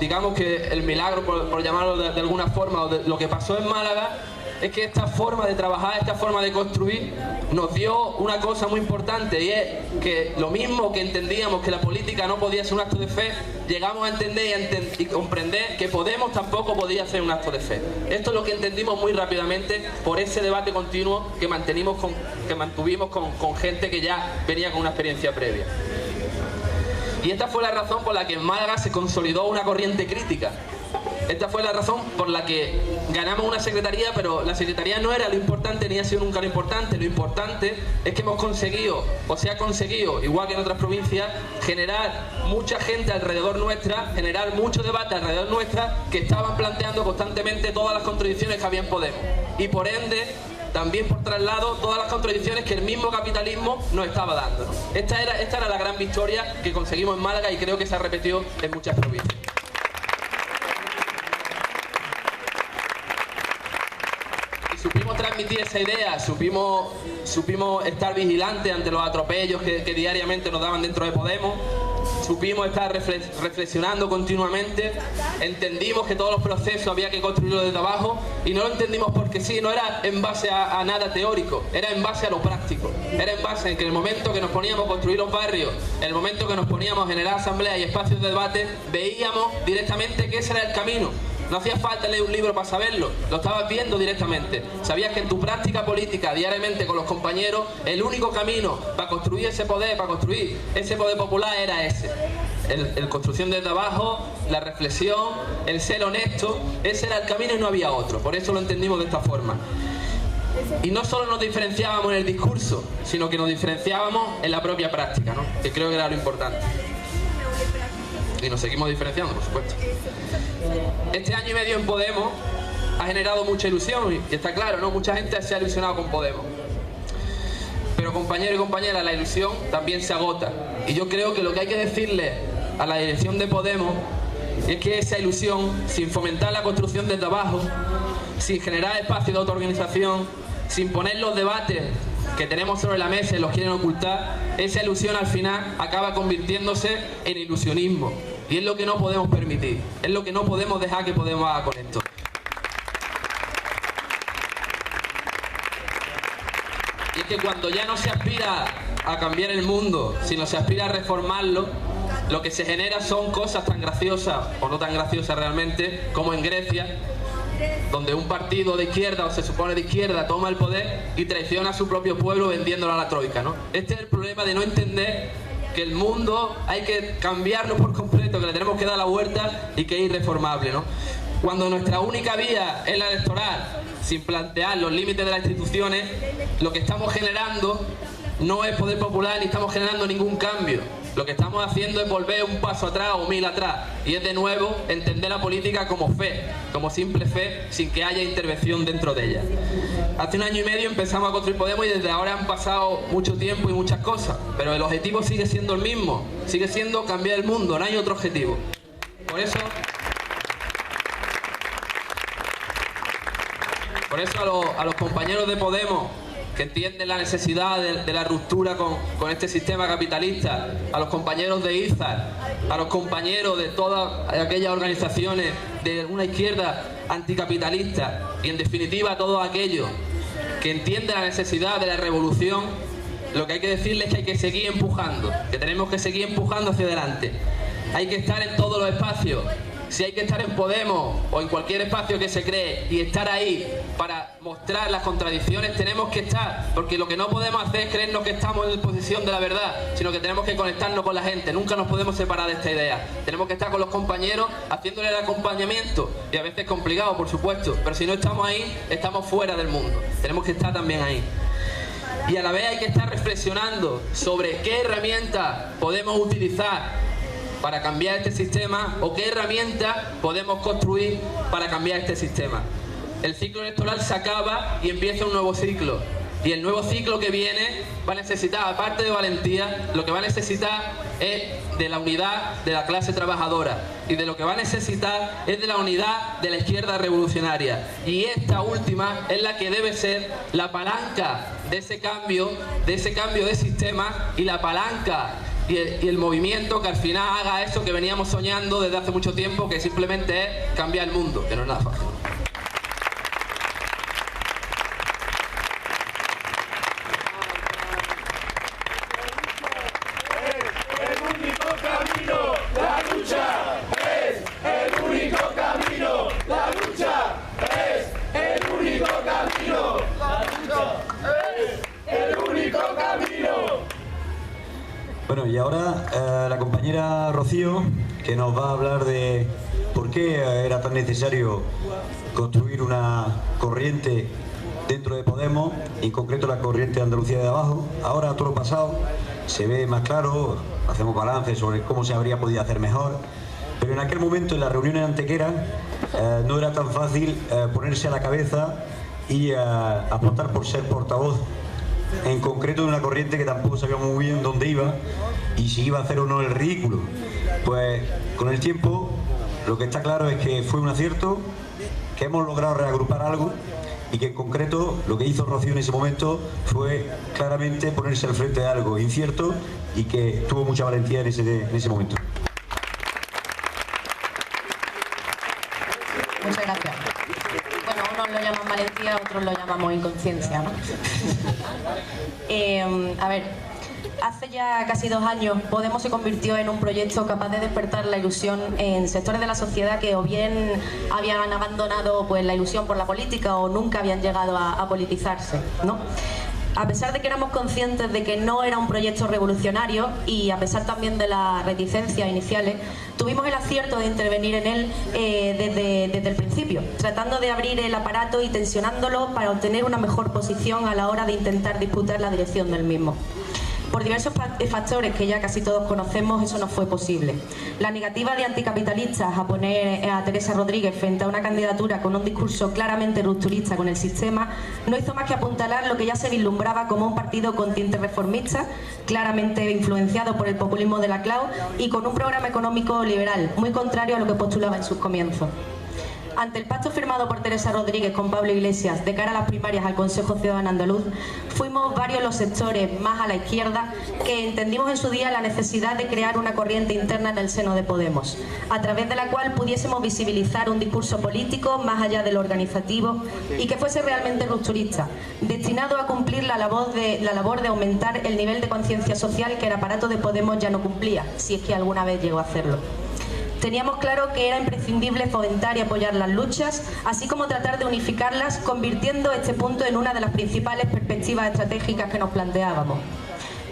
digamos que el milagro, por llamarlo de alguna forma, o lo que pasó en Málaga, es que esta forma de trabajar, esta forma de construir, nos dio una cosa muy importante, y es que lo mismo que entendíamos que la política no podía ser un acto de fe, llegamos a entender y comprender que Podemos tampoco podía ser un acto de fe. Esto es lo que entendimos muy rápidamente por ese debate continuo que mantuvimos con gente que ya venía con una experiencia previa. Y esta fue la razón por la que en Málaga se consolidó una corriente crítica. Esta fue la razón por la que ganamos una secretaría, pero la secretaría no era lo importante ni ha sido nunca lo importante. Lo importante es que hemos conseguido, o se ha conseguido, igual que en otras provincias, generar mucha gente alrededor nuestra, generar mucho debate alrededor nuestra, que estaban planteando constantemente todas las contradicciones que había en Podemos. Y por ende, también por traslado, todas las contradicciones que el mismo capitalismo nos estaba dando, ¿no? Esta era la gran victoria que conseguimos en Málaga, y creo que se ha repetido en muchas provincias. Supimos transmitir esa idea, supimos estar vigilantes ante los atropellos que diariamente nos daban dentro de Podemos, supimos estar reflexionando continuamente, entendimos que todos los procesos había que construirlos desde abajo, y no lo entendimos porque sí, no era en base a nada teórico, era en base a lo práctico, era en base en que en el momento que nos poníamos a construir los barrios, en el momento que nos poníamos a generar asambleas y espacios de debate, veíamos directamente que ese era el camino. No hacía falta leer un libro para saberlo, lo estabas viendo directamente. Sabías que en tu práctica política, diariamente con los compañeros, el único camino para construir ese poder, popular, era ese. El construcción desde abajo, la reflexión, el ser honesto, ese era el camino y no había otro. Por eso lo entendimos de esta forma. Y no solo nos diferenciábamos en el discurso, sino que nos diferenciábamos en la propia práctica, ¿no? Que creo que era lo importante. Y nos seguimos diferenciando, por supuesto. Este año y medio en Podemos ha generado mucha ilusión, y está claro, ¿no? Mucha gente se ha ilusionado con Podemos. Pero, compañeros y compañeras, la ilusión también se agota. Y yo creo que lo que hay que decirle a la dirección de Podemos es que esa ilusión, sin fomentar la construcción desde abajo, sin generar espacios de autoorganización, sin poner los debates que tenemos sobre la mesa y los quieren ocultar, esa ilusión al final acaba convirtiéndose en ilusionismo. Y es lo que no podemos permitir, es lo que no podemos dejar que Podemos haga con esto. Y es que cuando ya no se aspira a cambiar el mundo, sino se aspira a reformarlo, lo que se genera son cosas tan graciosas, o no tan graciosas realmente, como en Grecia, donde un partido de izquierda, o se supone de izquierda, toma el poder y traiciona a su propio pueblo vendiéndolo a la troika, ¿no? Este es el problema de no entender que el mundo hay que cambiarlo por completo, que le tenemos que dar la vuelta y que es irreformable, ¿no? Cuando nuestra única vía es la electoral, sin plantear los límites de las instituciones, lo que estamos generando no es poder popular ni estamos generando ningún cambio. Lo que estamos haciendo es volver un paso atrás o 1000 atrás, y es de nuevo entender la política como fe, como simple fe, sin que haya intervención dentro de ella. Hace un año y medio empezamos a construir Podemos y desde ahora han pasado mucho tiempo y muchas cosas, pero el objetivo sigue siendo el mismo, sigue siendo cambiar el mundo, no hay otro objetivo. Por eso a los compañeros de Podemos que entienden la necesidad de la ruptura con este sistema capitalista, a los compañeros de IZAR, a los compañeros de todas aquellas organizaciones de una izquierda anticapitalista, y en definitiva a todos aquellos que entienden la necesidad de la revolución, lo que hay que decirles es que hay que seguir empujando, que tenemos que seguir empujando hacia adelante. Hay que estar en todos los espacios. Si hay que estar en Podemos o en cualquier espacio que se cree y estar ahí para mostrar las contradicciones, tenemos que estar, porque lo que no podemos hacer es creernos que estamos en posición de la verdad, sino que tenemos que conectarnos con la gente. Nunca nos podemos separar de esta idea. Tenemos que estar con los compañeros haciéndole el acompañamiento, y a veces complicado, por supuesto, pero si no estamos ahí, estamos fuera del mundo. Tenemos que estar también ahí. y a la vez hay que estar reflexionando sobre qué herramientas podemos utilizar para cambiar este sistema o qué herramientas podemos construir para cambiar este sistema. El ciclo electoral se acaba y empieza un nuevo ciclo. Y el nuevo ciclo que viene va a necesitar, aparte de valentía, lo que va a necesitar es de la unidad de la clase trabajadora. Y de lo que va a necesitar es de la unidad de la izquierda revolucionaria. Y esta última es la que debe ser la palanca de ese cambio de sistema y la palanca y el movimiento que al final haga eso que veníamos soñando desde hace mucho tiempo, que simplemente es cambiar el mundo, que no es nada fácil. Bueno, y ahora la compañera Rocío, que nos va a hablar de por qué era tan necesario construir una corriente dentro de Podemos, en concreto la corriente de Andalucía de abajo. Ahora todo lo pasado se ve más claro, hacemos balance sobre cómo se habría podido hacer mejor, pero en aquel momento en las reuniones de Antequera no era tan fácil ponerse a la cabeza y apostar por ser portavoz, en concreto de una corriente que tampoco sabíamos muy bien dónde iba y si iba a hacer o no el ridículo. Pues con el tiempo lo que está claro es que fue un acierto, que hemos logrado reagrupar algo y que en concreto lo que hizo Rocío en ese momento fue claramente ponerse al frente de algo incierto y que tuvo mucha valentía en ese momento. Muchas gracias. Bueno, unos lo llaman valentía, otros lo llamamos inconsciencia, ¿no? A ver, hace ya casi 2 años Podemos se convirtió en un proyecto capaz de despertar la ilusión en sectores de la sociedad que o bien habían abandonado pues la ilusión por la política o nunca habían llegado a politizarse, ¿no? A pesar de que éramos conscientes de que no era un proyecto revolucionario y a pesar también de las reticencias iniciales, tuvimos el acierto de intervenir en él desde el principio, tratando de abrir el aparato y tensionándolo para obtener una mejor posición a la hora de intentar disputar la dirección del mismo. Por diversos factores que ya casi todos conocemos, eso no fue posible. La negativa de anticapitalistas a poner a Teresa Rodríguez frente a una candidatura con un discurso claramente rupturista con el sistema no hizo más que apuntalar lo que ya se vislumbraba como un partido con tintes reformistas, claramente influenciado por el populismo de la CLAU y con un programa económico liberal, muy contrario a lo que postulaba en sus comienzos. Ante el pacto firmado por Teresa Rodríguez con Pablo Iglesias de cara a las primarias al Consejo Ciudadano Andaluz, fuimos varios los sectores más a la izquierda que entendimos en su día la necesidad de crear una corriente interna en el seno de Podemos, a través de la cual pudiésemos visibilizar un discurso político más allá de lo organizativo y que fuese realmente rupturista, destinado a cumplir la labor de aumentar el nivel de conciencia social que el aparato de Podemos ya no cumplía, si es que alguna vez llegó a hacerlo. Teníamos claro que era imprescindible fomentar y apoyar las luchas, así como tratar de unificarlas, convirtiendo este punto en una de las principales perspectivas estratégicas que nos planteábamos.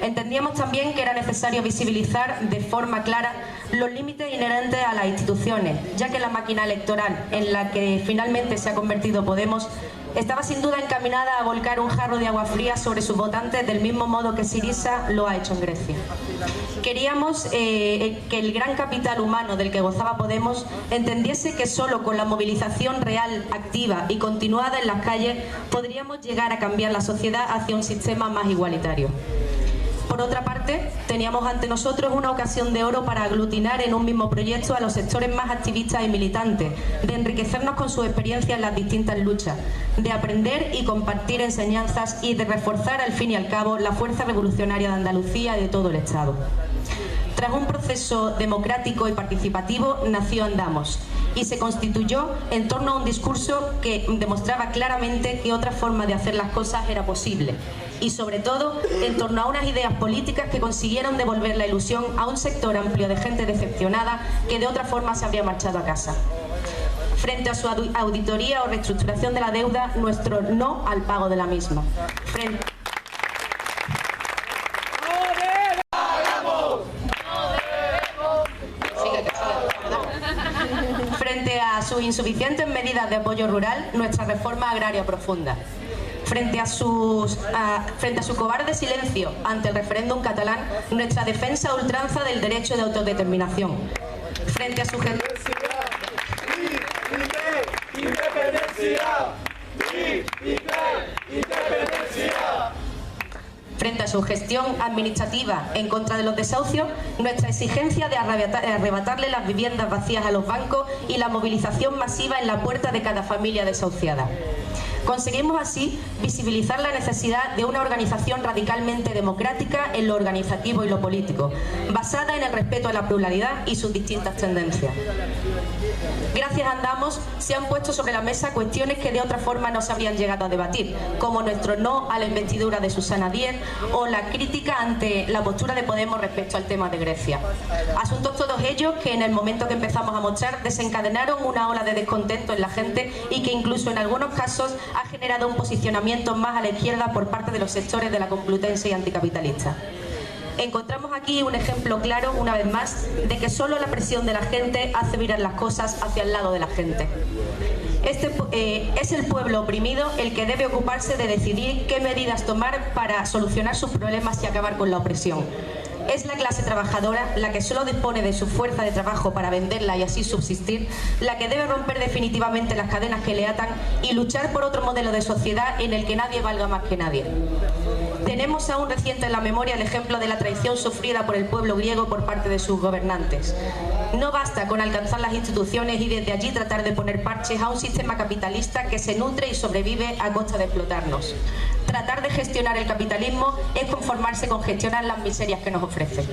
Entendíamos también que era necesario visibilizar de forma clara los límites inherentes a las instituciones, ya que la máquina electoral en la que finalmente se ha convertido Podemos estaba sin duda encaminada a volcar un jarro de agua fría sobre sus votantes del mismo modo que Syriza lo ha hecho en Grecia. Queríamos que el gran capital humano del que gozaba Podemos entendiese que solo con la movilización real, activa y continuada en las calles podríamos llegar a cambiar la sociedad hacia un sistema más igualitario. Por otra parte, teníamos ante nosotros una ocasión de oro para aglutinar en un mismo proyecto a los sectores más activistas y militantes, de enriquecernos con su experiencia en las distintas luchas, de aprender y compartir enseñanzas y de reforzar al fin y al cabo la fuerza revolucionaria de Andalucía y de todo el Estado. Tras un proceso democrático y participativo, nació Andamos y se constituyó en torno a un discurso que demostraba claramente que otra forma de hacer las cosas era posible y sobre todo en torno a unas ideas políticas que consiguieron devolver la ilusión a un sector amplio de gente decepcionada que de otra forma se habría marchado a casa. Frente a su auditoría o reestructuración de la deuda, nuestro no al pago de la misma. Frente a sus insuficientes medidas de apoyo rural, nuestra reforma agraria profunda. Frente a su cobarde silencio ante el referéndum catalán, nuestra defensa a ultranza del derecho de autodeterminación. Frente a su Frente a su gestión administrativa en contra de los desahucios, nuestra exigencia de arrebatarle las viviendas vacías a los bancos y la movilización masiva en la puerta de cada familia desahuciada. Conseguimos así visibilizar la necesidad de una organización radicalmente democrática en lo organizativo y lo político, basada en el respeto a la pluralidad y sus distintas tendencias. Gracias a Andamos se han puesto sobre la mesa cuestiones que de otra forma no se habrían llegado a debatir, como nuestro no a la investidura de Susana Díez o la crítica ante la postura de Podemos respecto al tema de Grecia. Asuntos todos ellos que en el momento que empezamos a mostrar desencadenaron una ola de descontento en la gente y que incluso en algunos casos ha generado un posicionamiento más a la izquierda por parte de los sectores de la Complutense y anticapitalista. Encontramos aquí un ejemplo claro, una vez más, de que solo la presión de la gente hace virar las cosas hacia el lado de la gente. Es el pueblo oprimido el que debe ocuparse de decidir qué medidas tomar para solucionar sus problemas y acabar con la opresión. Es la clase trabajadora, la que solo dispone de su fuerza de trabajo para venderla y así subsistir, la que debe romper definitivamente las cadenas que le atan y luchar por otro modelo de sociedad en el que nadie valga más que nadie. Tenemos aún reciente en la memoria el ejemplo de la traición sufrida por el pueblo griego por parte de sus gobernantes. No basta con alcanzar las instituciones y desde allí tratar de poner parches a un sistema capitalista que se nutre y sobrevive a costa de explotarnos. Tratar de gestionar el capitalismo es conformarse con gestionar las miserias que nos ofrece.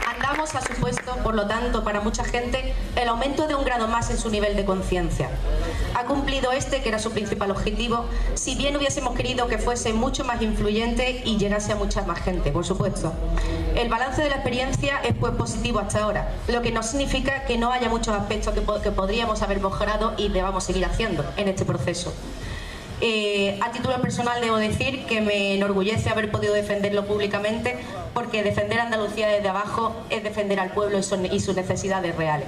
Andamos ha supuesto, por lo tanto, para mucha gente, el aumento de un grado más en su nivel de conciencia. Ha cumplido este, que era su principal objetivo, si bien hubiésemos querido que fuese mucho más influyente y llegase a mucha más gente, por supuesto. El balance de la experiencia es pues positivo hasta ahora, lo que no significa que no haya muchos aspectos que podríamos haber mejorado y debamos seguir haciendo en este proceso. A título personal debo decir que me enorgullece haber podido defenderlo públicamente, porque defender a Andalucía desde abajo es defender al pueblo y sus necesidades reales.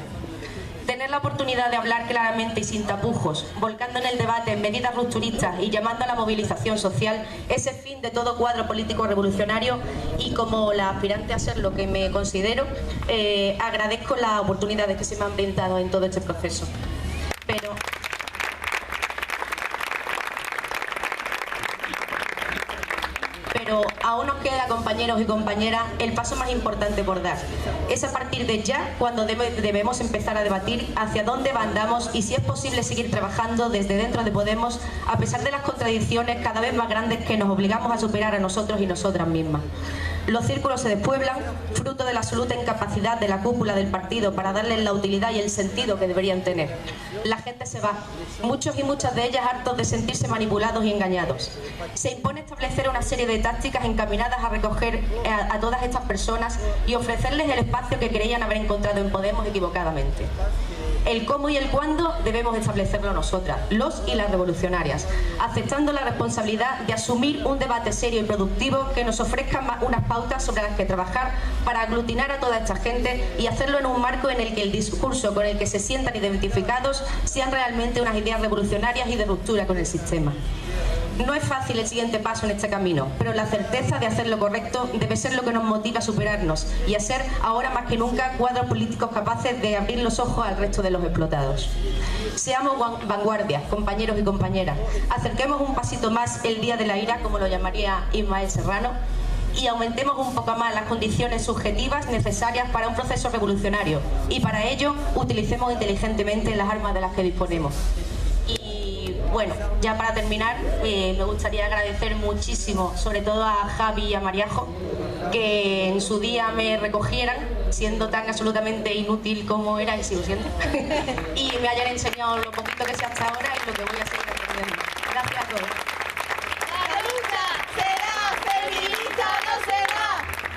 Tener la oportunidad de hablar claramente y sin tapujos, volcando en el debate en medidas rupturistas y llamando a la movilización social, es el fin de todo cuadro político revolucionario y, como la aspirante a ser lo que me considero, agradezco las oportunidades que se me han brindado en todo este proceso. Pero aún nos queda, compañeros y compañeras, el paso más importante por dar. Es a partir de ya cuando debemos empezar a debatir hacia dónde andamos y si es posible seguir trabajando desde dentro de Podemos, a pesar de las contradicciones cada vez más grandes que nos obligamos a superar a nosotros y nosotras mismas. Los círculos se despueblan, fruto de la absoluta incapacidad de la cúpula del partido para darles la utilidad y el sentido que deberían tener. La gente se va, muchos y muchas de ellas hartos de sentirse manipulados y engañados. Se impone establecer una serie de tácticas encaminadas a recoger a todas estas personas y ofrecerles el espacio que creían haber encontrado en Podemos equivocadamente. El cómo y el cuándo debemos establecerlo nosotras, los y las revolucionarias, aceptando la responsabilidad de asumir un debate serio y productivo que nos ofrezca unas pautas sobre las que trabajar para aglutinar a toda esta gente y hacerlo en un marco en el que el discurso con el que se sientan identificados sean realmente unas ideas revolucionarias y de ruptura con el sistema. No es fácil el siguiente paso en este camino, pero la certeza de hacer lo correcto debe ser lo que nos motive a superarnos y a ser, ahora más que nunca, cuadros políticos capaces de abrir los ojos al resto de los explotados. Seamos vanguardia, compañeros y compañeras. Acerquemos un pasito más el día de la ira, como lo llamaría Ismael Serrano, y aumentemos un poco más las condiciones subjetivas necesarias para un proceso revolucionario. Y para ello, utilicemos inteligentemente las armas de las que disponemos. Bueno, ya para terminar, me gustaría agradecer muchísimo, sobre todo a Javi y a Mariajo, que en su día me recogieran, siendo tan absolutamente inútil como era y sigo siendo, y me hayan enseñado lo poquito que sé hasta ahora y lo que voy a seguir aprendiendo. Gracias a todos. La lucha será feminista, no será.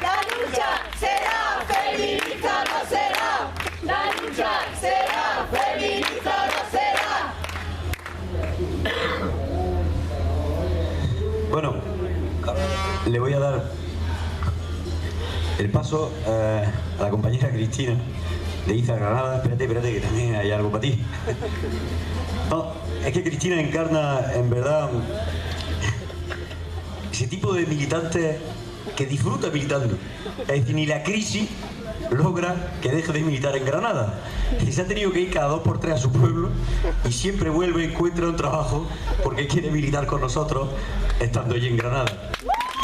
La lucha será feminista, no será. La lucha será feminista, no será. Bueno, le voy a dar el paso a la compañera Cristina, de Iza Granada. Espérate, que también hay algo para ti. No, es que Cristina encarna, en verdad, ese tipo de militante que disfruta militando. Es decir, ni la crisis logra que deje de militar en Granada. Y se ha tenido que ir cada 2 por 3 a su pueblo y siempre vuelve, encuentra un trabajo porque quiere militar con nosotros estando allí en Granada.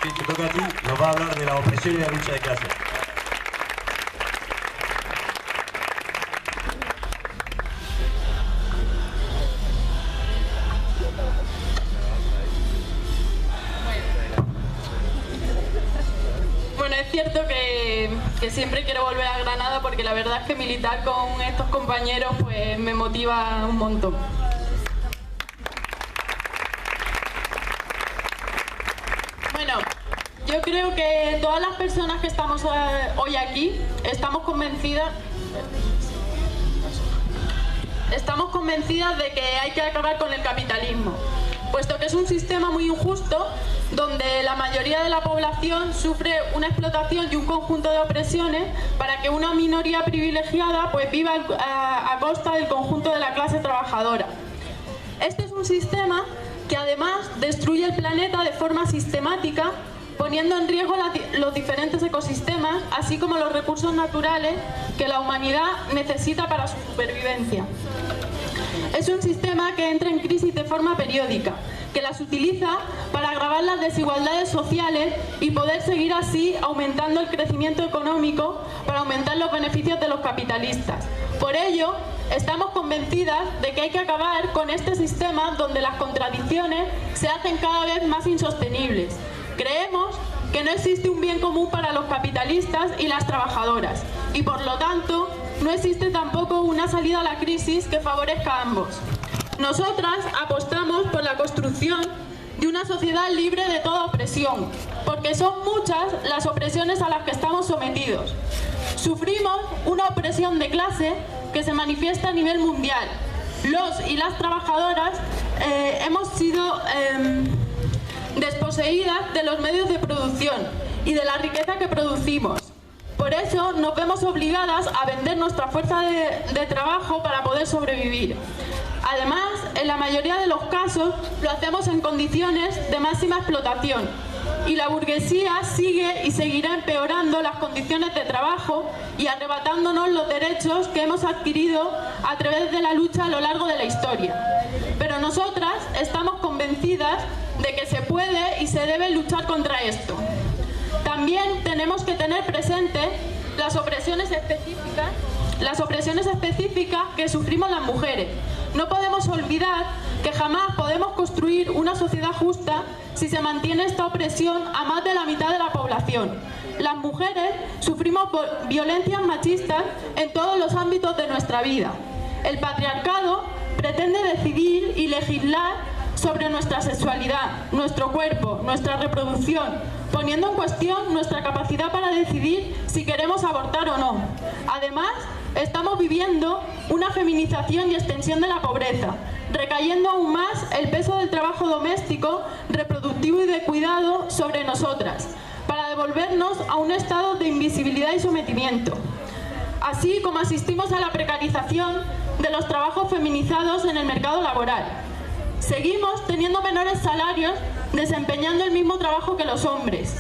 Si te toca a ti, nos va a hablar de la opresión y la lucha de clases. Bueno, es cierto que siempre quiero volver a Granada porque la verdad es que militar con estos compañeros pues me motiva un montón. Bueno, yo creo que todas las personas que estamos hoy aquí estamos convencidas de que hay que acabar con el capitalismo, puesto que es un sistema muy injusto donde la mayoría de la población sufre una explotación y un conjunto de opresiones para que una minoría privilegiada pues viva a costa del conjunto de la clase trabajadora. Este es un sistema que además destruye el planeta de forma sistemática, poniendo en riesgo los diferentes ecosistemas, así como los recursos naturales que la humanidad necesita para su supervivencia. Es un sistema que entra en crisis de forma periódica, que las utiliza para agravar las desigualdades sociales y poder seguir así aumentando el crecimiento económico para aumentar los beneficios de los capitalistas. Por ello, estamos convencidas de que hay que acabar con este sistema donde las contradicciones se hacen cada vez más insostenibles. Creemos que no existe un bien común para los capitalistas y las trabajadoras y por lo tanto no existe tampoco una salida a la crisis que favorezca a ambos. Nosotras apostamos por la construcción de una sociedad libre de toda opresión, porque son muchas las opresiones a las que estamos sometidos. Sufrimos una opresión de clase que se manifiesta a nivel mundial. Los y las trabajadoras hemos sido desposeídas de los medios de producción y de la riqueza que producimos. Por eso nos vemos obligadas a vender nuestra fuerza de trabajo para poder sobrevivir. Además, en la mayoría de los casos lo hacemos en condiciones de máxima explotación y la burguesía sigue y seguirá empeorando las condiciones de trabajo y arrebatándonos los derechos que hemos adquirido a través de la lucha a lo largo de la historia. Pero nosotras estamos convencidas de que se puede y se debe luchar contra esto. También tenemos que tener presente las opresiones específicas que sufrimos las mujeres. No podemos olvidar que jamás podemos construir una sociedad justa si se mantiene esta opresión a más de la mitad de la población. Las mujeres sufrimos violencias machistas en todos los ámbitos de nuestra vida. El patriarcado pretende decidir y legislar sobre nuestra sexualidad, nuestro cuerpo, nuestra reproducción, poniendo en cuestión nuestra capacidad para decidir si queremos abortar o no. Además, estamos viviendo una feminización y extensión de la pobreza, recayendo aún más el peso del trabajo doméstico, reproductivo y de cuidado sobre nosotras, para devolvernos a un estado de invisibilidad y sometimiento. Así como asistimos a la precarización de los trabajos feminizados en el mercado laboral. Seguimos teniendo menores salarios desempeñando el mismo trabajo que los hombres.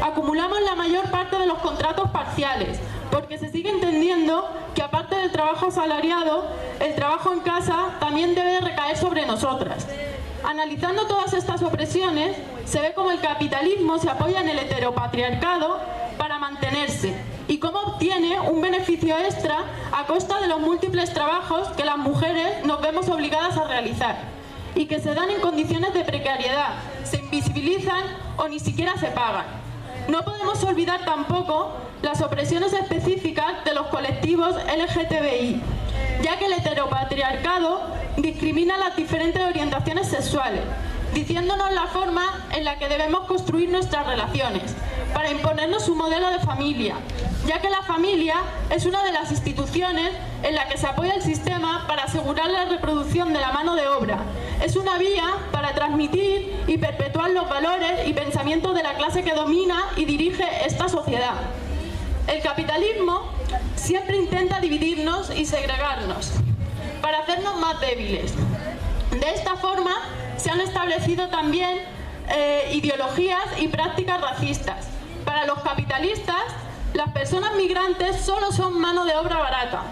Acumulamos la mayor parte de los contratos parciales, porque se sigue entendiendo que aparte del trabajo asalariado, el trabajo en casa también debe recaer sobre nosotras. Analizando todas estas opresiones, se ve cómo el capitalismo se apoya en el heteropatriarcado para mantenerse y cómo obtiene un beneficio extra a costa de los múltiples trabajos que las mujeres nos vemos obligadas a realizar y que se dan en condiciones de precariedad, se invisibilizan o ni siquiera se pagan. No podemos olvidar tampoco las opresiones específicas de los colectivos LGTBI, ya que el heteropatriarcado discrimina las diferentes orientaciones sexuales, diciéndonos la forma en la que debemos construir nuestras relaciones, para imponernos su modelo de familia, ya que la familia es una de las instituciones en la que se apoya el sistema para asegurar la reproducción de la mano de obra. Es una vía para transmitir y perpetuar los valores y pensamientos de la clase que domina y dirige esta sociedad. El capitalismo siempre intenta dividirnos y segregarnos para hacernos más débiles. De esta forma se han establecido también ideologías y prácticas racistas. Para los capitalistas, las personas migrantes solo son mano de obra barata.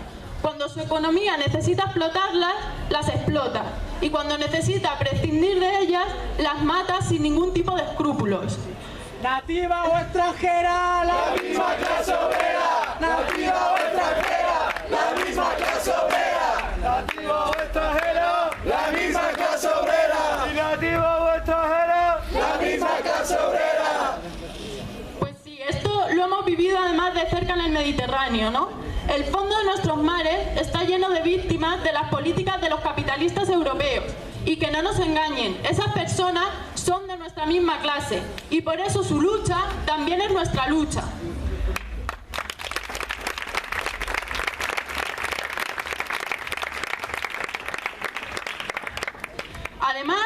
Cuando su economía necesita explotarlas, las explota. Y cuando necesita prescindir de ellas, las mata sin ningún tipo de escrúpulos. Nativa o extranjera, la misma clase obrera. Nativa o extranjera, la misma clase obrera. Nativa o extranjera, la misma clase obrera. Nativa o extranjera, la misma clase obrera. Pues sí, esto lo hemos vivido además de cerca en el Mediterráneo, ¿no? El fondo de nuestros mares está lleno de víctimas de las políticas de los capitalistas europeos. Y que no nos engañen, esas personas son de nuestra misma clase y por eso su lucha también es nuestra lucha. Además,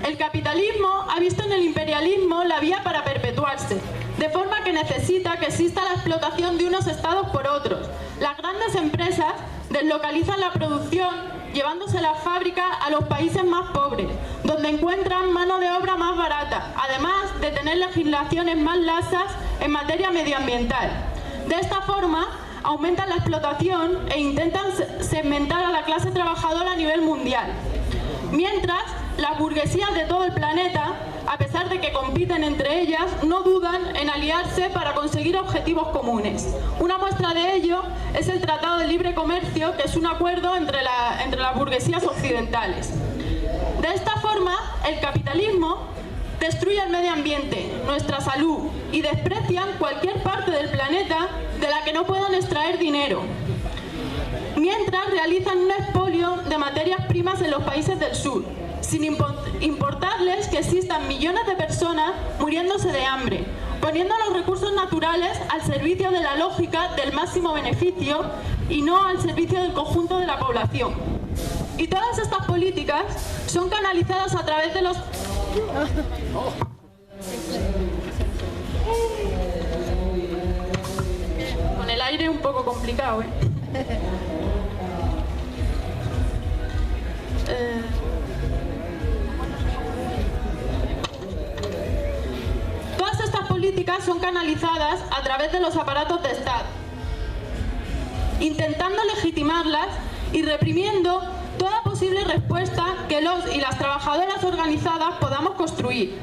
el capitalismo ha visto en el imperialismo la vía para perpetuarse, de forma que necesita que exista la explotación de unos estados por otros. Las grandes empresas deslocalizan la producción llevándose la fábrica a los países más pobres, donde encuentran mano de obra más barata, además de tener legislaciones más laxas en materia medioambiental. De esta forma, aumentan la explotación e intentan segmentar a la clase trabajadora a nivel mundial. Mientras, las burguesías de todo el planeta, a pesar de que compiten entre ellas, no dudan en aliarse para conseguir objetivos comunes. Una muestra de ello es el Tratado de Libre Comercio, que es un acuerdo entre las burguesías occidentales. De esta forma, el capitalismo destruye el medio ambiente, nuestra salud, y desprecian cualquier parte del planeta de la que no puedan extraer dinero, mientras realizan un expolio de materias primas en los países del sur, sin importarles que existan millones de personas muriéndose de hambre, poniendo los recursos naturales al servicio de la lógica del máximo beneficio y no al servicio del conjunto de la población. Y todas estas políticas son canalizadas a través de los... Con el aire un poco complicado, ¿eh? Todas estas políticas son canalizadas a través de los aparatos de Estado, intentando legitimarlas y reprimiendo toda posible respuesta que los y las trabajadoras organizadas podamos construir.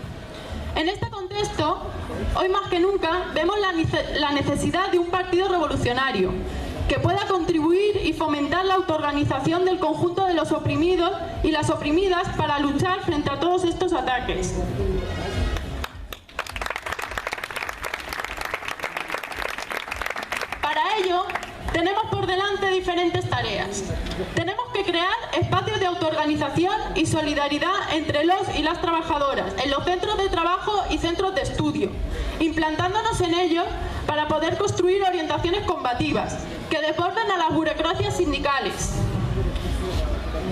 En este contexto, hoy más que nunca, vemos la necesidad de un partido revolucionario que pueda contribuir y fomentar la autoorganización del conjunto de los oprimidos y las oprimidas para luchar frente a todos estos ataques. Para ello, tenemos por delante diferentes tareas. Tenemos que crear espacios de autoorganización y solidaridad entre los y las trabajadoras en los centros de trabajo y centros de estudio, implantándonos en ellos para poder construir orientaciones combativas que desborden a las burocracias sindicales.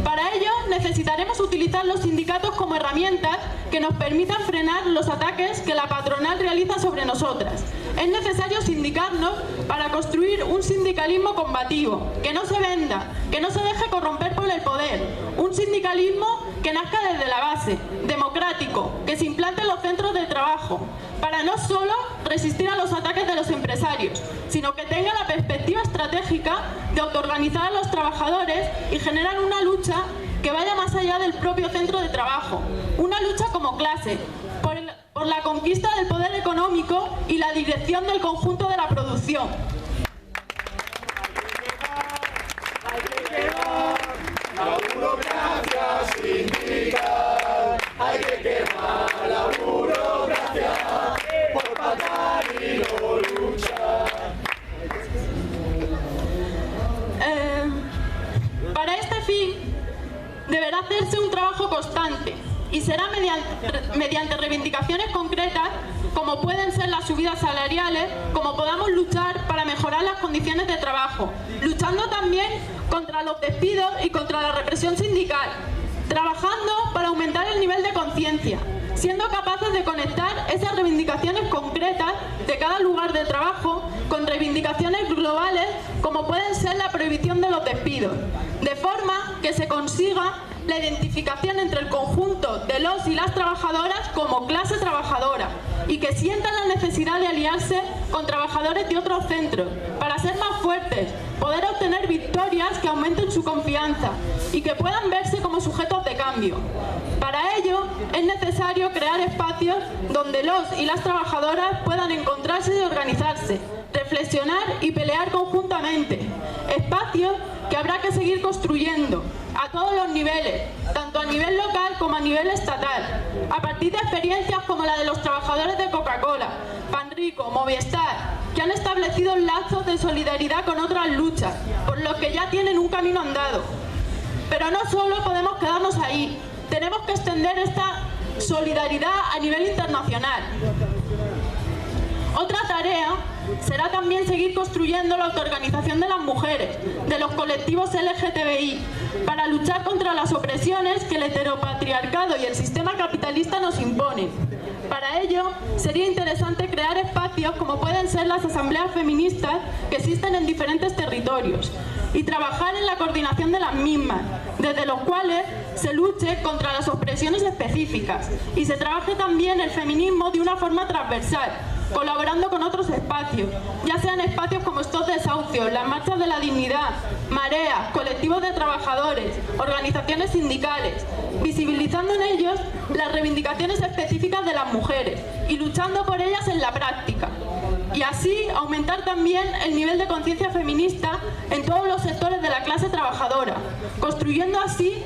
Para ello necesitaremos utilizar los sindicatos como herramientas que nos permitan frenar los ataques que la patronal realiza sobre nosotras. Es necesario sindicarnos para construir un sindicalismo combativo, que no se venda, que no se deje corromper por el poder, un sindicalismo que nazca desde la base, democrático, que se implante en los centros de trabajo, para no solo resistir a los ataques de los empresarios, sino que tenga la perspectiva estratégica de autoorganizar a los trabajadores y generar una lucha que vaya más allá del propio centro de trabajo, una lucha como clase, por la conquista del poder económico y la dirección del conjunto de la producción. La burocracia sindical, hay que quemar la burocracia por matar y no luchar. Para este fin deberá hacerse un trabajo constante y será mediante reivindicaciones concretas, como pueden ser las subidas salariales, como podamos luchar para mejorar las condiciones de trabajo, luchando también contra los despidos y contra la represión sindical, trabajando para aumentar el nivel de conciencia, siendo capaces de conectar esas reivindicaciones concretas de cada lugar de trabajo con reivindicaciones globales como pueden ser la prohibición de los despidos, de forma que se consiga la identificación entre el conjunto de los y las trabajadoras como clase trabajadora y que sientan la necesidad de aliarse con trabajadores de otros centros para ser más fuertes, poder obtener victorias que aumenten su confianza y que puedan verse como sujetos de cambio. Para ello es necesario crear espacios donde los y las trabajadoras puedan encontrarse y organizarse, reflexionar y pelear conjuntamente. Espacios que habrá que seguir construyendo a todos los niveles, tanto a nivel local como a nivel estatal, a partir de experiencias como la de los trabajadores de Coca-Cola, Panrico, Movistar, que han establecido lazos de solidaridad con otras luchas, por los que ya tienen un camino andado. Pero no solo podemos quedarnos ahí, tenemos que extender esta solidaridad a nivel internacional. Otra tarea será también seguir construyendo la autoorganización de las mujeres, de los colectivos LGTBI, para luchar contra las opresiones que el heteropatriarcado y el sistema capitalista nos imponen. Para ello, sería interesante crear espacios como pueden ser las asambleas feministas que existen en diferentes territorios y trabajar en la coordinación de las mismas, desde los cuales se luche contra las opresiones específicas y se trabaje también el feminismo de una forma transversal, colaborando con otros espacios, ya sean espacios como estos desahucios, las marchas de la dignidad, mareas, colectivos de trabajadores, organizaciones sindicales, visibilizando en ellos las reivindicaciones específicas de las mujeres y luchando por ellas en la práctica. Y así aumentar también el nivel de conciencia feminista en todos los sectores de la clase trabajadora, construyendo así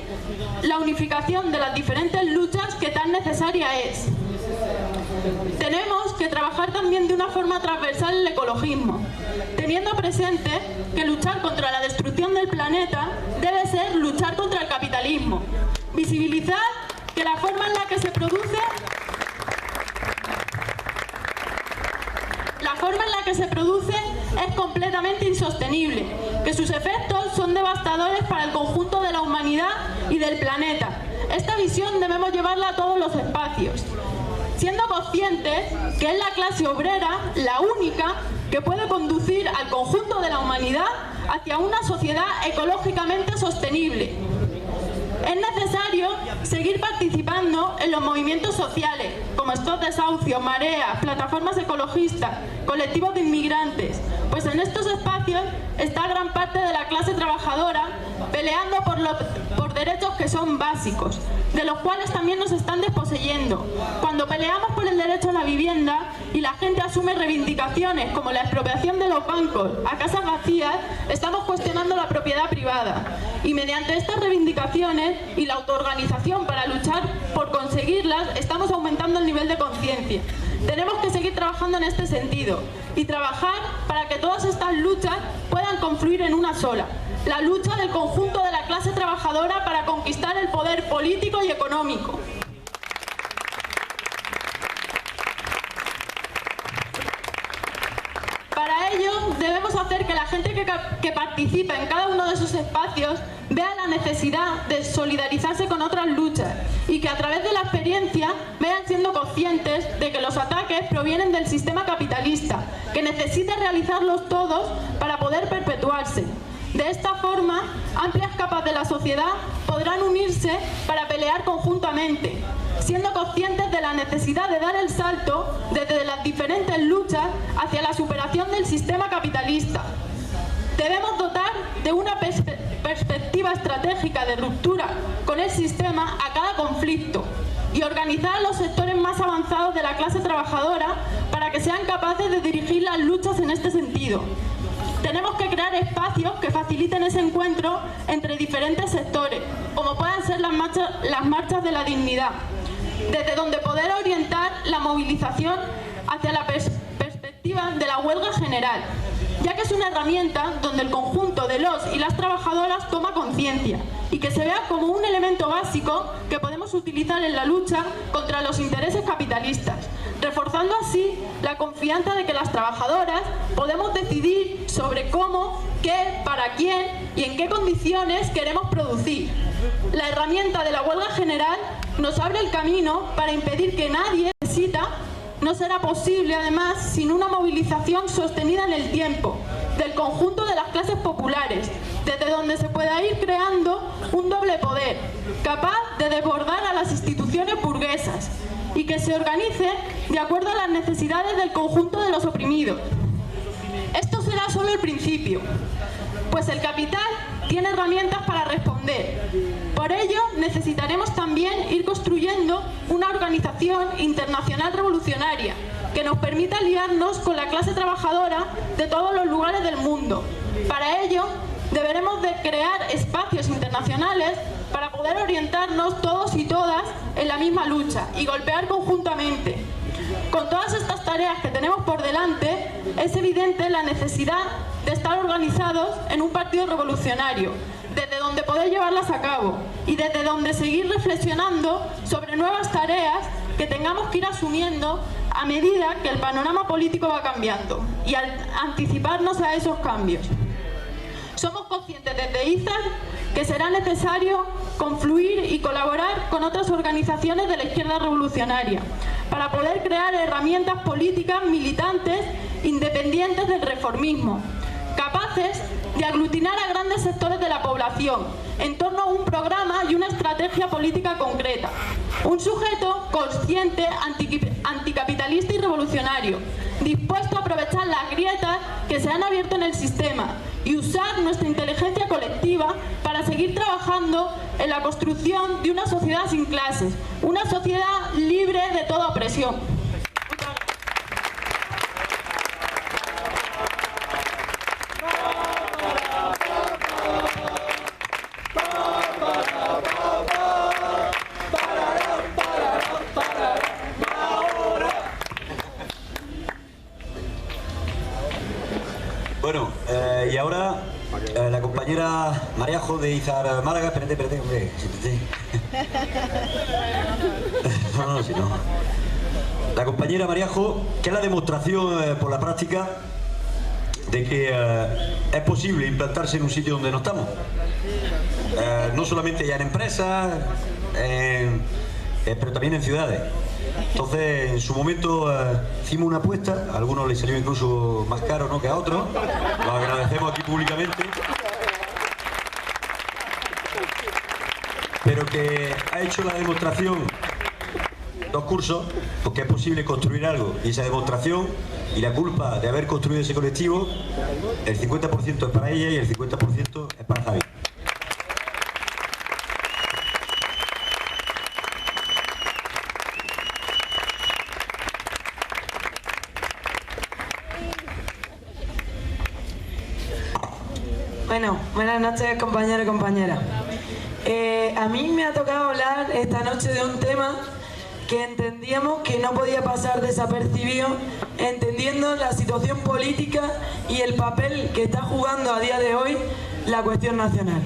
la unificación de las diferentes luchas que tan necesaria es. Tenemos que trabajar también de una forma transversal el ecologismo, teniendo presente que luchar contra la destrucción del planeta debe ser luchar contra el capitalismo. Visibilizar que la forma en la que se produce es completamente insostenible, que sus efectos son devastadores para el conjunto de la humanidad y del planeta. Esta visión debemos llevarla a todos los espacios, siendo conscientes que es la clase obrera la única que puede conducir al conjunto de la humanidad hacia una sociedad ecológicamente sostenible. Es necesario seguir participando en los movimientos sociales, como Stop Desahucios, Mareas, plataformas ecologistas, colectivos de inmigrantes, pues en estos espacios está gran parte de la clase trabajadora peleando por derechos que son básicos, de los cuales también nos están desposeyendo. Cuando peleamos por el derecho a la vivienda y la gente asume reivindicaciones como la expropiación de los bancos a casas vacías, estamos cuestionando la propiedad privada. Y mediante estas reivindicaciones y la autoorganización para luchar por conseguirlas, estamos aumentando el nivel de conciencia. Tenemos que seguir trabajando en este sentido y trabajar para que todas estas luchas puedan confluir en una sola. La lucha del conjunto de la clase trabajadora para conquistar el poder político y económico. Para ello debemos hacer que la gente que participa en cada uno de esos espacios vea la necesidad de solidarizarse con otras luchas y que a través de la experiencia vayan siendo conscientes de que los ataques provienen del sistema capitalista, que necesita realizarlos todos para poder perpetuarse. De esta forma, amplias capas de la sociedad podrán unirse para pelear conjuntamente, siendo conscientes de la necesidad de dar el salto desde las diferentes luchas hacia la superación del sistema capitalista. Debemos dotar de una perspectiva estratégica de ruptura con el sistema a cada conflicto y organizar a los sectores más avanzados de la clase trabajadora para que sean capaces de dirigir las luchas en este sentido. Tenemos que crear espacios que faciliten ese encuentro entre diferentes sectores, como puedan ser las marchas de la dignidad, desde donde poder orientar la movilización hacia la perspectiva de la huelga general, ya que es una herramienta donde el conjunto de los y las trabajadoras toma conciencia y que se vea como un elemento básico que podemos utilizar en la lucha contra los intereses capitalistas, reforzando así la confianza de que las trabajadoras podemos decidir sobre cómo, qué, para quién y en qué condiciones queremos producir. La herramienta de la huelga general nos abre el camino para impedir que nadie necesita. No será posible, además, sin una movilización sostenida en el tiempo del conjunto de las clases populares, desde donde se pueda ir creando un doble poder, capaz de desbordar a las instituciones burguesas y que se organice de acuerdo a las necesidades del conjunto de los oprimidos. Esto será solo el principio, pues el capital tiene herramientas para responder. Por ello, necesitaremos también ir construyendo una organización internacional revolucionaria que nos permita aliarnos con la clase trabajadora de todos los lugares del mundo. Para ello, deberemos de crear espacios internacionales para poder orientarnos todos y todas en la misma lucha y golpear conjuntamente. Con todas estas tareas que tenemos por delante, es evidente la necesidad de estar organizados en un partido revolucionario, desde donde poder llevarlas a cabo y desde donde seguir reflexionando sobre nuevas tareas que tengamos que ir asumiendo a medida que el panorama político va cambiando y al anticiparnos a esos cambios. Somos conscientes desde IZAR que será necesario confluir y colaborar con otras organizaciones de la izquierda revolucionaria para poder crear herramientas políticas militantes independientes del reformismo, capaces de aglutinar a grandes sectores de la población en torno a un programa y una estrategia política concreta. Un sujeto consciente, anticapitalista y revolucionario, dispuesto a aprovechar las grietas que se han abierto en el sistema y usar nuestra inteligencia colectiva para seguir trabajando en la construcción de una sociedad sin clases, una sociedad libre de toda opresión. Bueno, y ahora la compañera Mariajo de IZAR Málaga. Espérate, hombre, siéntate. No, si no. La compañera Mariajo, que es la demostración por la práctica de que es posible implantarse en un sitio donde no estamos. No solamente ya en empresas, pero también en ciudades. Entonces, en su momento hicimos una apuesta, a algunos les salió incluso más caro, ¿no?, que a otros. Lo agradecemos aquí públicamente. Pero que ha hecho la demostración, 2 cursos, porque es posible construir algo. Y esa demostración y la culpa de haber construido ese colectivo, el 50% es para ella y el 50% es para Javi. Bueno, buenas noches, compañeros y compañeras. A mí me ha tocado hablar esta noche de un tema que entendíamos que no podía pasar desapercibido, entendiendo la situación política y el papel que está jugando a día de hoy la cuestión nacional.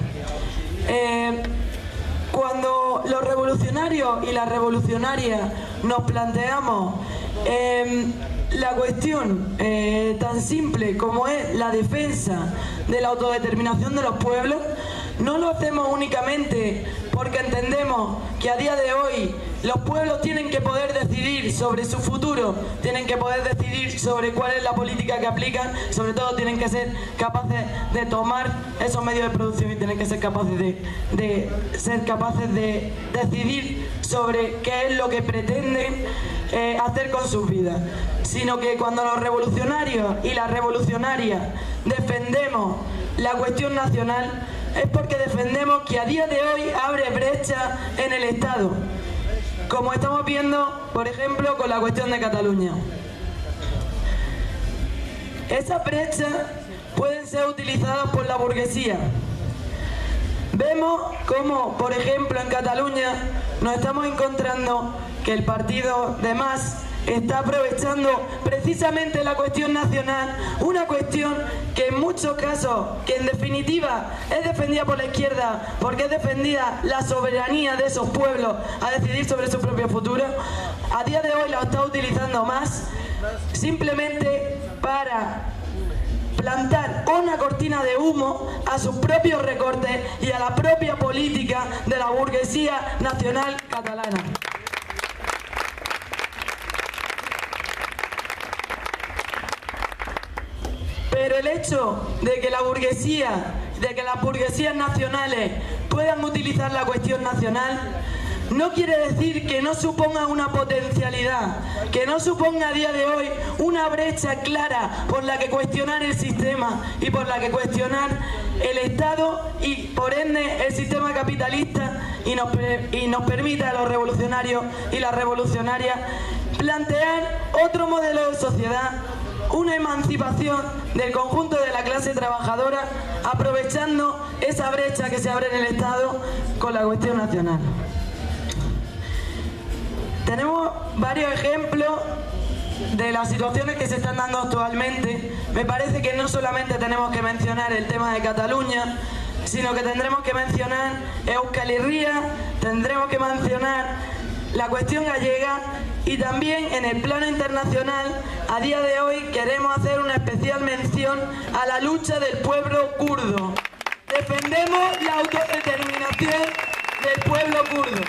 Cuando los revolucionarios y las revolucionarias nos planteamos la cuestión tan simple como es la defensa de la autodeterminación de los pueblos, no lo hacemos únicamente porque entendemos que a día de hoy los pueblos tienen que poder decidir sobre su futuro, tienen que poder decidir sobre cuál es la política que aplican, sobre todo tienen que ser capaces de tomar esos medios de producción y tienen que ser capaces de decidir sobre qué es lo que pretenden hacer con sus vidas, sino que cuando los revolucionarios y las revolucionarias defendemos la cuestión nacional es porque defendemos que a día de hoy abre brecha en el Estado, como estamos viendo, por ejemplo, con la cuestión de Cataluña. Esas brechas pueden ser utilizadas por la burguesía. Vemos cómo, por ejemplo, en Cataluña nos estamos encontrando que el partido de Mas está aprovechando precisamente la cuestión nacional, una cuestión que en muchos casos, que en definitiva es defendida por la izquierda, porque es defendida la soberanía de esos pueblos a decidir sobre su propio futuro, a día de hoy lo está utilizando Mas simplemente para plantar una una cortina de humo a sus propios recortes y a la propia política de la burguesía nacional catalana. Pero el hecho de que las burguesías nacionales puedan utilizar la cuestión nacional no quiere decir que no suponga una potencialidad, que no suponga a día de hoy una brecha clara por la que cuestionar el sistema y por la que cuestionar el Estado y por ende el sistema capitalista y nos permita a los revolucionarios y las revolucionarias plantear otro modelo de sociedad, una emancipación del conjunto de la clase trabajadora, aprovechando esa brecha que se abre en el Estado con la cuestión nacional. Tenemos varios ejemplos de las situaciones que se están dando actualmente. Me parece que no solamente tenemos que mencionar el tema de Cataluña, sino que tendremos que mencionar Euskal Herria, tendremos que mencionar la cuestión gallega y también en el plano internacional, a día de hoy queremos hacer una especial mención a la lucha del pueblo kurdo. Defendemos la autodeterminación del pueblo kurdo.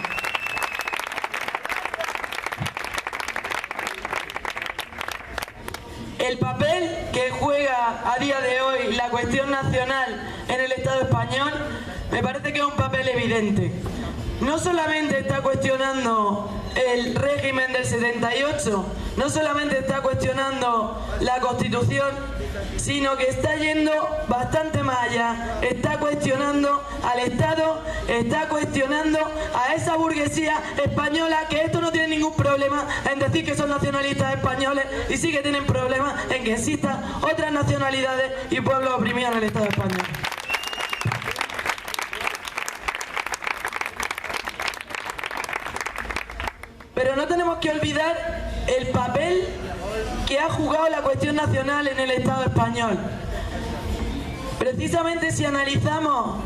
El papel que juega a día de hoy la cuestión nacional en el Estado español me parece que es un papel evidente. No solamente está cuestionando el régimen del 78, no solamente está cuestionando la Constitución, sino que está yendo bastante más allá, está cuestionando al Estado, está cuestionando a esa burguesía española, que esto no tiene ningún problema en decir que son nacionalistas españoles, y sí que tienen problemas en que existan otras nacionalidades y pueblos oprimidos en el Estado español. Pero no tenemos que olvidar el papel que ha jugado la cuestión nacional en el Estado español. Precisamente si analizamos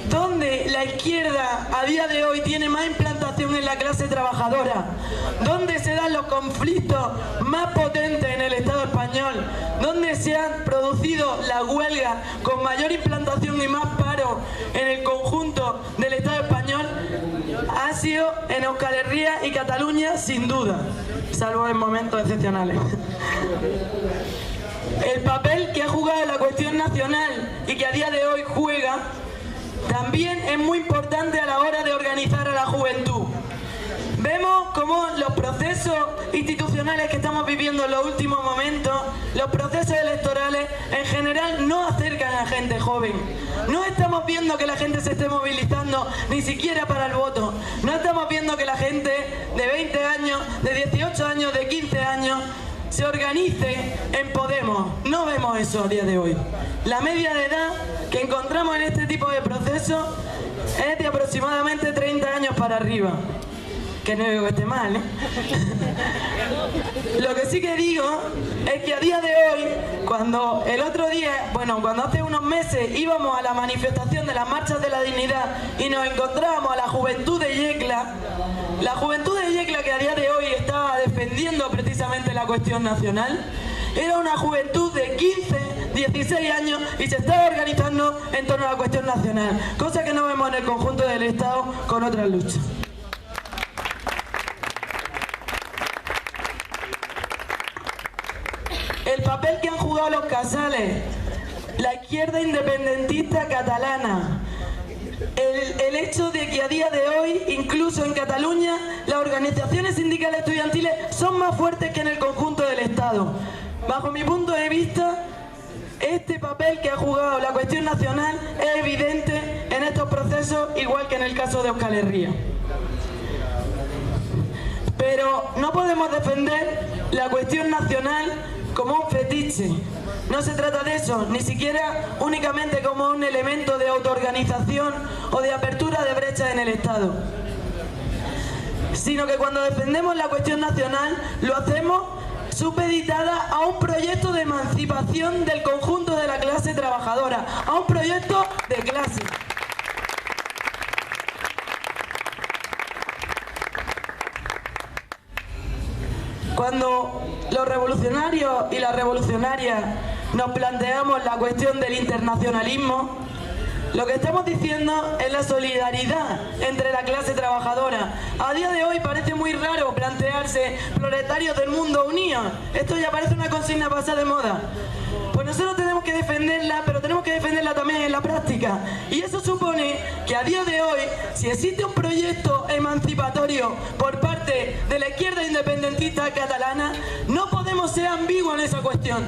dónde la izquierda a día de hoy tiene más implantación en la clase trabajadora, dónde se dan los conflictos más potentes en el Estado español, dónde se han producido las huelgas con mayor implantación y más paro en el conjunto del Estado español, ha sido en Euskal Herria y Cataluña, sin duda, salvo en momentos excepcionales. El papel que ha jugado la cuestión nacional y que a día de hoy juega también es muy importante a la hora de organizar a la juventud. Vemos cómo los procesos institucionales que estamos viviendo en los últimos momentos, los procesos electorales, en general no acercan a la gente joven. No estamos viendo que la gente se esté movilizando ni siquiera para el voto. No estamos viendo que la gente de 20 años, de 18 años, de 15 años se organice en Podemos. No vemos eso a día de hoy. La media de edad que encontramos en este tipo de procesos es de aproximadamente 30 años para arriba. Que no digo que esté mal, ¿eh? Lo que sí que digo es que a día de hoy, cuando el otro día, cuando hace unos meses íbamos a la manifestación de las marchas de la dignidad y nos encontrábamos a la juventud de Yecla, la juventud de Yecla que a día de hoy estaba defendiendo precisamente la cuestión nacional, era una juventud de 15, 16 años y se estaba organizando en torno a la cuestión nacional, cosa que no vemos en el conjunto del Estado con otras luchas. El papel que han jugado los casales, la izquierda independentista catalana, el hecho de que a día de hoy, incluso en Cataluña, las organizaciones sindicales estudiantiles son más fuertes que en el conjunto del Estado. Bajo mi punto de vista, este papel que ha jugado la cuestión nacional es evidente en estos procesos, igual que en el caso de Euskal Herria. Pero no podemos defender la cuestión nacional como un fetiche. No se trata de eso, ni siquiera únicamente como un elemento de autoorganización o de apertura de brechas en el Estado, sino que cuando defendemos la cuestión nacional lo hacemos supeditada a un proyecto de emancipación del conjunto de la clase trabajadora, a un proyecto de clase. Cuando los revolucionarios y las revolucionarias nos planteamos la cuestión del internacionalismo, lo que estamos diciendo es la solidaridad entre la clase trabajadora. A día de hoy parece muy raro plantearse proletarios del mundo unidos. Esto ya parece una consigna pasada de moda. Pues nosotros tenemos que defenderla, pero tenemos que defenderla también en la práctica. Y eso supone que a día de hoy, si existe un proyecto emancipatorio por parte de la izquierda independentista catalana, no podemos ser ambiguos en esa cuestión.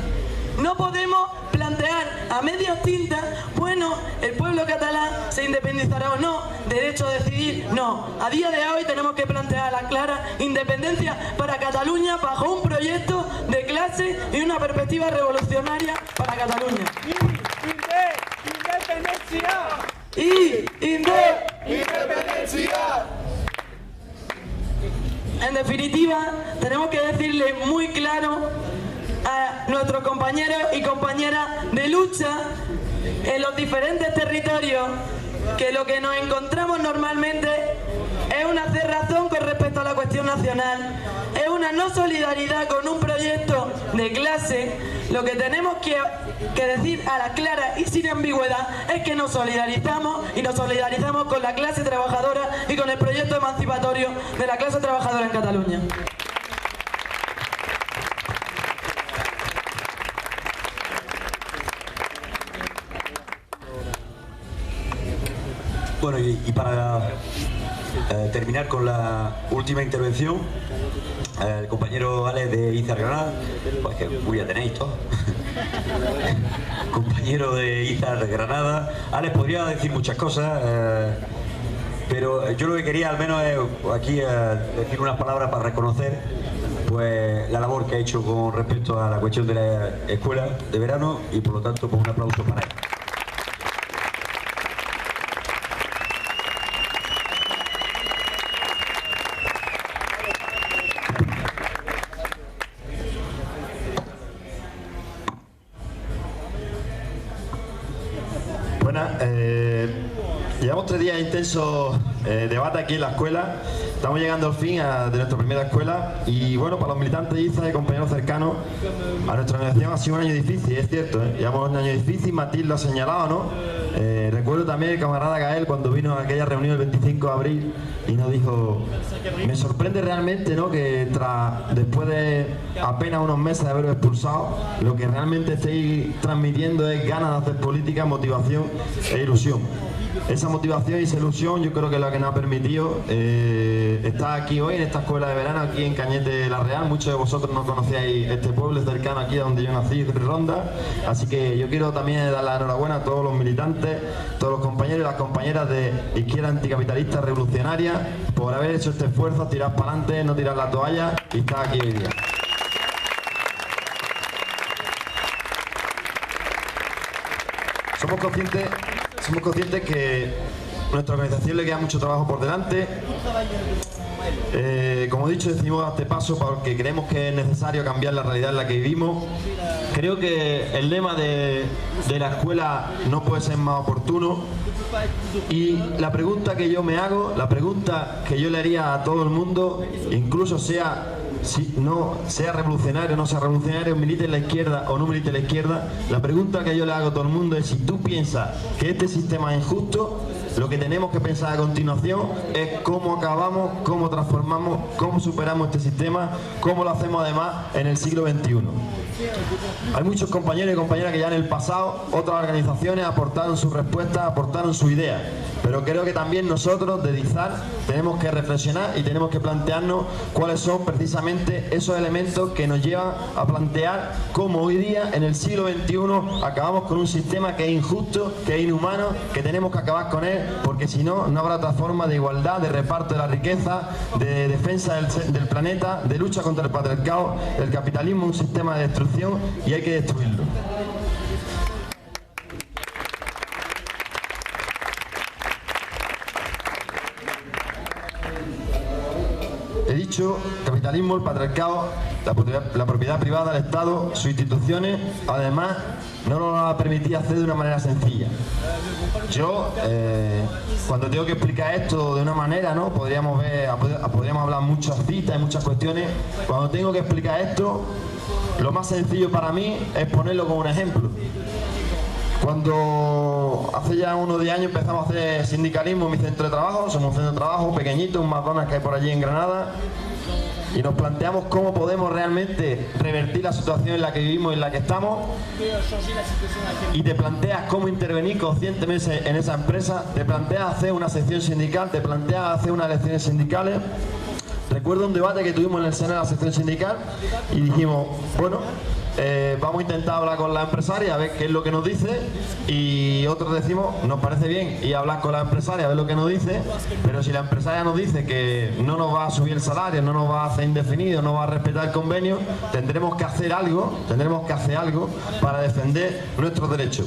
No podemos plantear a medias tintas, bueno, el pueblo catalán se independizará o no, derecho a decidir, no. A día de hoy tenemos que plantear la clara independencia para Cataluña bajo un proyecto de clase y una perspectiva revolucionaria para Cataluña. ¡Independencia! En definitiva, tenemos que decirle muy claro a nuestros compañeros y compañeras de lucha en los diferentes territorios que lo que nos encontramos normalmente es una cerrazón con respecto a la cuestión nacional, es una no solidaridad con un proyecto de clase. Lo que tenemos que decir a la clara y sin ambigüedad es que nos solidarizamos y nos solidarizamos con la clase trabajadora y con el proyecto emancipatorio de la clase trabajadora en Cataluña. Bueno, y para terminar con la última intervención, el compañero Alex de Izar Granada, pues que ya tenéis todo. Compañero de Izar Granada, Alex podría decir muchas cosas, pero yo lo que quería al menos es aquí decir unas palabras para reconocer pues la labor que ha hecho con respecto a la cuestión de la escuela de verano, y por lo tanto pues un aplauso para él. Llevamos 3 días de intenso debate aquí en la escuela. Estamos llegando al fin de nuestra primera escuela y bueno, para los militantes de IZA y compañeros cercanos a nuestra organización ha sido un año difícil, es cierto, llevamos un año difícil, Matilde lo ha señalado, ¿no? Recuerdo también el camarada Gael cuando vino a aquella reunión el 25 de abril y nos dijo: me sorprende realmente, ¿no?, que después de apenas unos meses de haberos expulsado, lo que realmente estáis transmitiendo es ganas de hacer política, motivación e ilusión. Esa motivación y esa ilusión yo creo que es lo que nos ha permitido estar aquí hoy en esta escuela de verano aquí en Cañete de la Real. Muchos de vosotros no conocíais este pueblo cercano aquí donde yo nací, Ronda, así que yo quiero también dar la enhorabuena a todos los militantes, todos los compañeros y las compañeras de Izquierda Anticapitalista Revolucionaria por haber hecho este esfuerzo, tirar para adelante, no tirar la toalla y estar aquí hoy día. Somos conscientes que a nuestra organización le queda mucho trabajo por delante. Como he dicho, decidimos dar este paso porque creemos que es necesario cambiar la realidad en la que vivimos. Creo que el lema de la escuela no puede ser más oportuno. Y la pregunta que yo me hago, la pregunta que yo le haría a todo el mundo, incluso sea revolucionario o no sea revolucionario, milite en la izquierda o no milite en la izquierda, la pregunta que yo le hago a todo el mundo es: si tú piensas que este sistema es injusto, lo que tenemos que pensar a continuación es cómo acabamos, cómo transformamos, cómo superamos este sistema, cómo lo hacemos además en el siglo XXI. Hay muchos compañeros y compañeras que ya en el pasado, otras organizaciones aportaron sus respuestas, aportaron sus ideas, pero creo que también nosotros de IZAR tenemos que reflexionar y tenemos que plantearnos cuáles son precisamente esos elementos que nos llevan a plantear cómo hoy día en el siglo XXI acabamos con un sistema que es injusto, que es inhumano, que tenemos que acabar con él, porque si no, no habrá otra forma de igualdad, de reparto de la riqueza, de defensa del planeta, de lucha contra el patriarcado. El capitalismo es un sistema de destrucción y hay que destruirlo. He dicho, capitalismo, el patriarcado, la propiedad privada del Estado, sus instituciones, además, no nos va a permitir hacer de una manera sencilla. Yo, cuando tengo que explicar esto de una manera, ¿no?, podríamos hablar muchas citas y muchas cuestiones. Cuando tengo que explicar esto, lo más sencillo para mí es ponerlo como un ejemplo. Cuando hace ya unos 10 años empezamos a hacer sindicalismo en mi centro de trabajo, somos un centro de trabajo pequeñito, un McDonald's que hay por allí en Granada, y nos planteamos cómo podemos realmente revertir la situación en la que vivimos y en la que estamos, y te planteas cómo intervenir conscientemente en esa empresa, te planteas hacer una sección sindical, te planteas hacer unas elecciones sindicales. Recuerdo un debate que tuvimos en el seno de la sección sindical y dijimos, bueno, vamos a intentar hablar con la empresaria a ver qué es lo que nos dice, y otros decimos, nos parece bien ir a hablar con la empresaria a ver lo que nos dice, pero si la empresaria nos dice que no nos va a subir el salario, no nos va a hacer indefinido, no va a respetar el convenio, tendremos que hacer algo para defender nuestros derechos.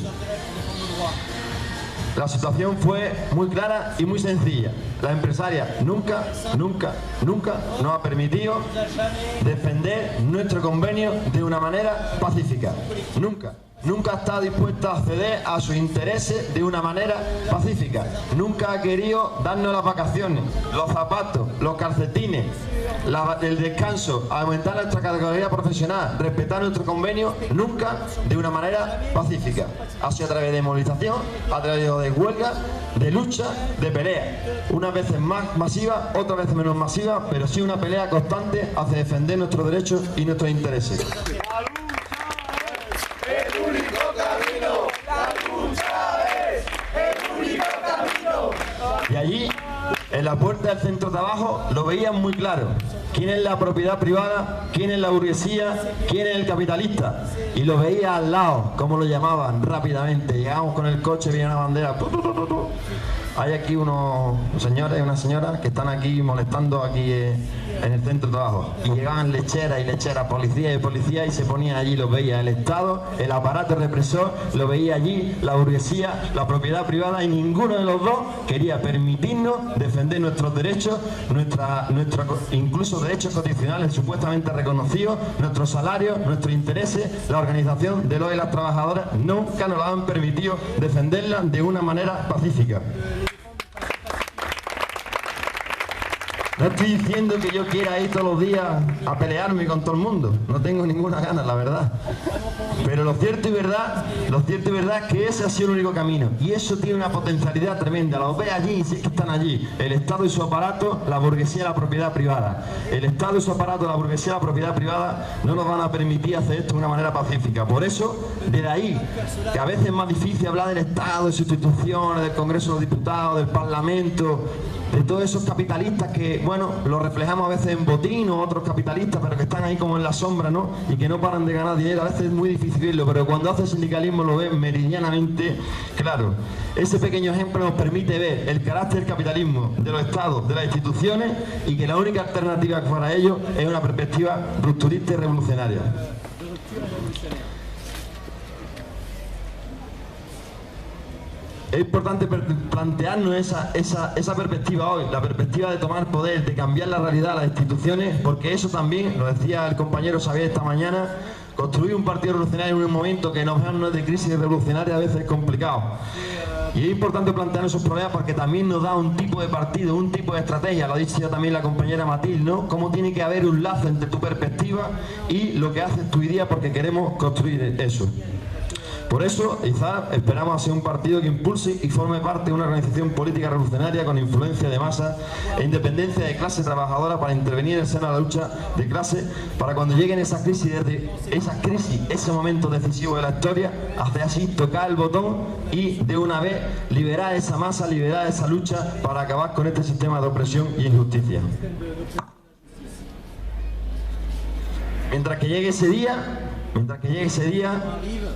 La situación fue muy clara y muy sencilla. La empresaria nunca nos ha permitido defender nuestro convenio de una manera pacífica. Nunca está dispuesta a ceder a sus intereses de una manera pacífica. Nunca ha querido darnos las vacaciones, los zapatos, los calcetines, el descanso, aumentar nuestra categoría profesional, respetar nuestro convenio, nunca de una manera pacífica. Ha sido a través de movilización, a través de huelga, de lucha, de pelea. Unas veces más masiva, otras veces menos masiva, pero sí una pelea constante hacia defender nuestros derechos y nuestros intereses. Y allí, en la puerta del centro de trabajo, lo veían muy claro. ¿Quién es la propiedad privada? ¿Quién es la burguesía? ¿Quién es el capitalista? Y lo veía al lado, como lo llamaban, rápidamente. Llegamos con el coche, viene una bandera. Hay aquí unos señores y unas señoras que están aquí molestando aquí en el centro de trabajo. Y llegaban lecheras y lecheras, policías y policías, y se ponían allí, los veía el Estado, el aparato represor, lo veía allí, la burguesía, la propiedad privada, y ninguno de los dos quería permitirnos defender nuestros derechos, incluso derechos constitucionales supuestamente reconocidos, nuestros salarios, nuestros intereses. La organización de los y las trabajadoras nunca nos han permitido defenderla de una manera pacífica. No estoy diciendo que yo quiera ir todos los días a pelearme con todo el mundo, no tengo ninguna gana, la verdad. Pero lo cierto y verdad es que ese ha sido el único camino, y eso tiene una potencialidad tremenda. Los ve allí, si es que están allí, el Estado y su aparato, la burguesía y la propiedad privada. El Estado y su aparato, la burguesía y la propiedad privada no nos van a permitir hacer esto de una manera pacífica. Por eso, desde ahí, que a veces es más difícil hablar del Estado, de sus instituciones, del Congreso de los Diputados, del Parlamento, de todos esos capitalistas que, bueno, los reflejamos a veces en Botín o otros capitalistas, pero que están ahí como en la sombra, ¿no? Y que no paran de ganar dinero. A veces es muy difícil verlo, pero cuando hace sindicalismo lo ven meridianamente claro. Ese pequeño ejemplo nos permite ver el carácter del capitalismo, de los estados, de las instituciones, y que la única alternativa para ello es una perspectiva rupturista y revolucionaria. Es importante plantearnos esa perspectiva hoy, la perspectiva de tomar poder, de cambiar la realidad de las instituciones, porque eso también, lo decía el compañero Xavier esta mañana, construir un partido revolucionario en un momento que nos vean de crisis revolucionaria a veces es complicado. Y es importante plantear esos problemas porque también nos da un tipo de partido, un tipo de estrategia, lo ha dicho ya también la compañera Matilde, ¿no? Cómo tiene que haber un lazo entre tu perspectiva y lo que haces tu idea, porque queremos construir eso. Por eso, IZAR, esperamos hacer un partido que impulse y forme parte de una organización política revolucionaria con influencia de masa e independencia de clase trabajadora para intervenir en el seno de la lucha de clase, para cuando lleguen esas crisis, ese momento decisivo de la historia, hacer así, tocar el botón y de una vez liberar esa masa, liberar esa lucha para acabar con este sistema de opresión y injusticia. Mientras que llegue ese día,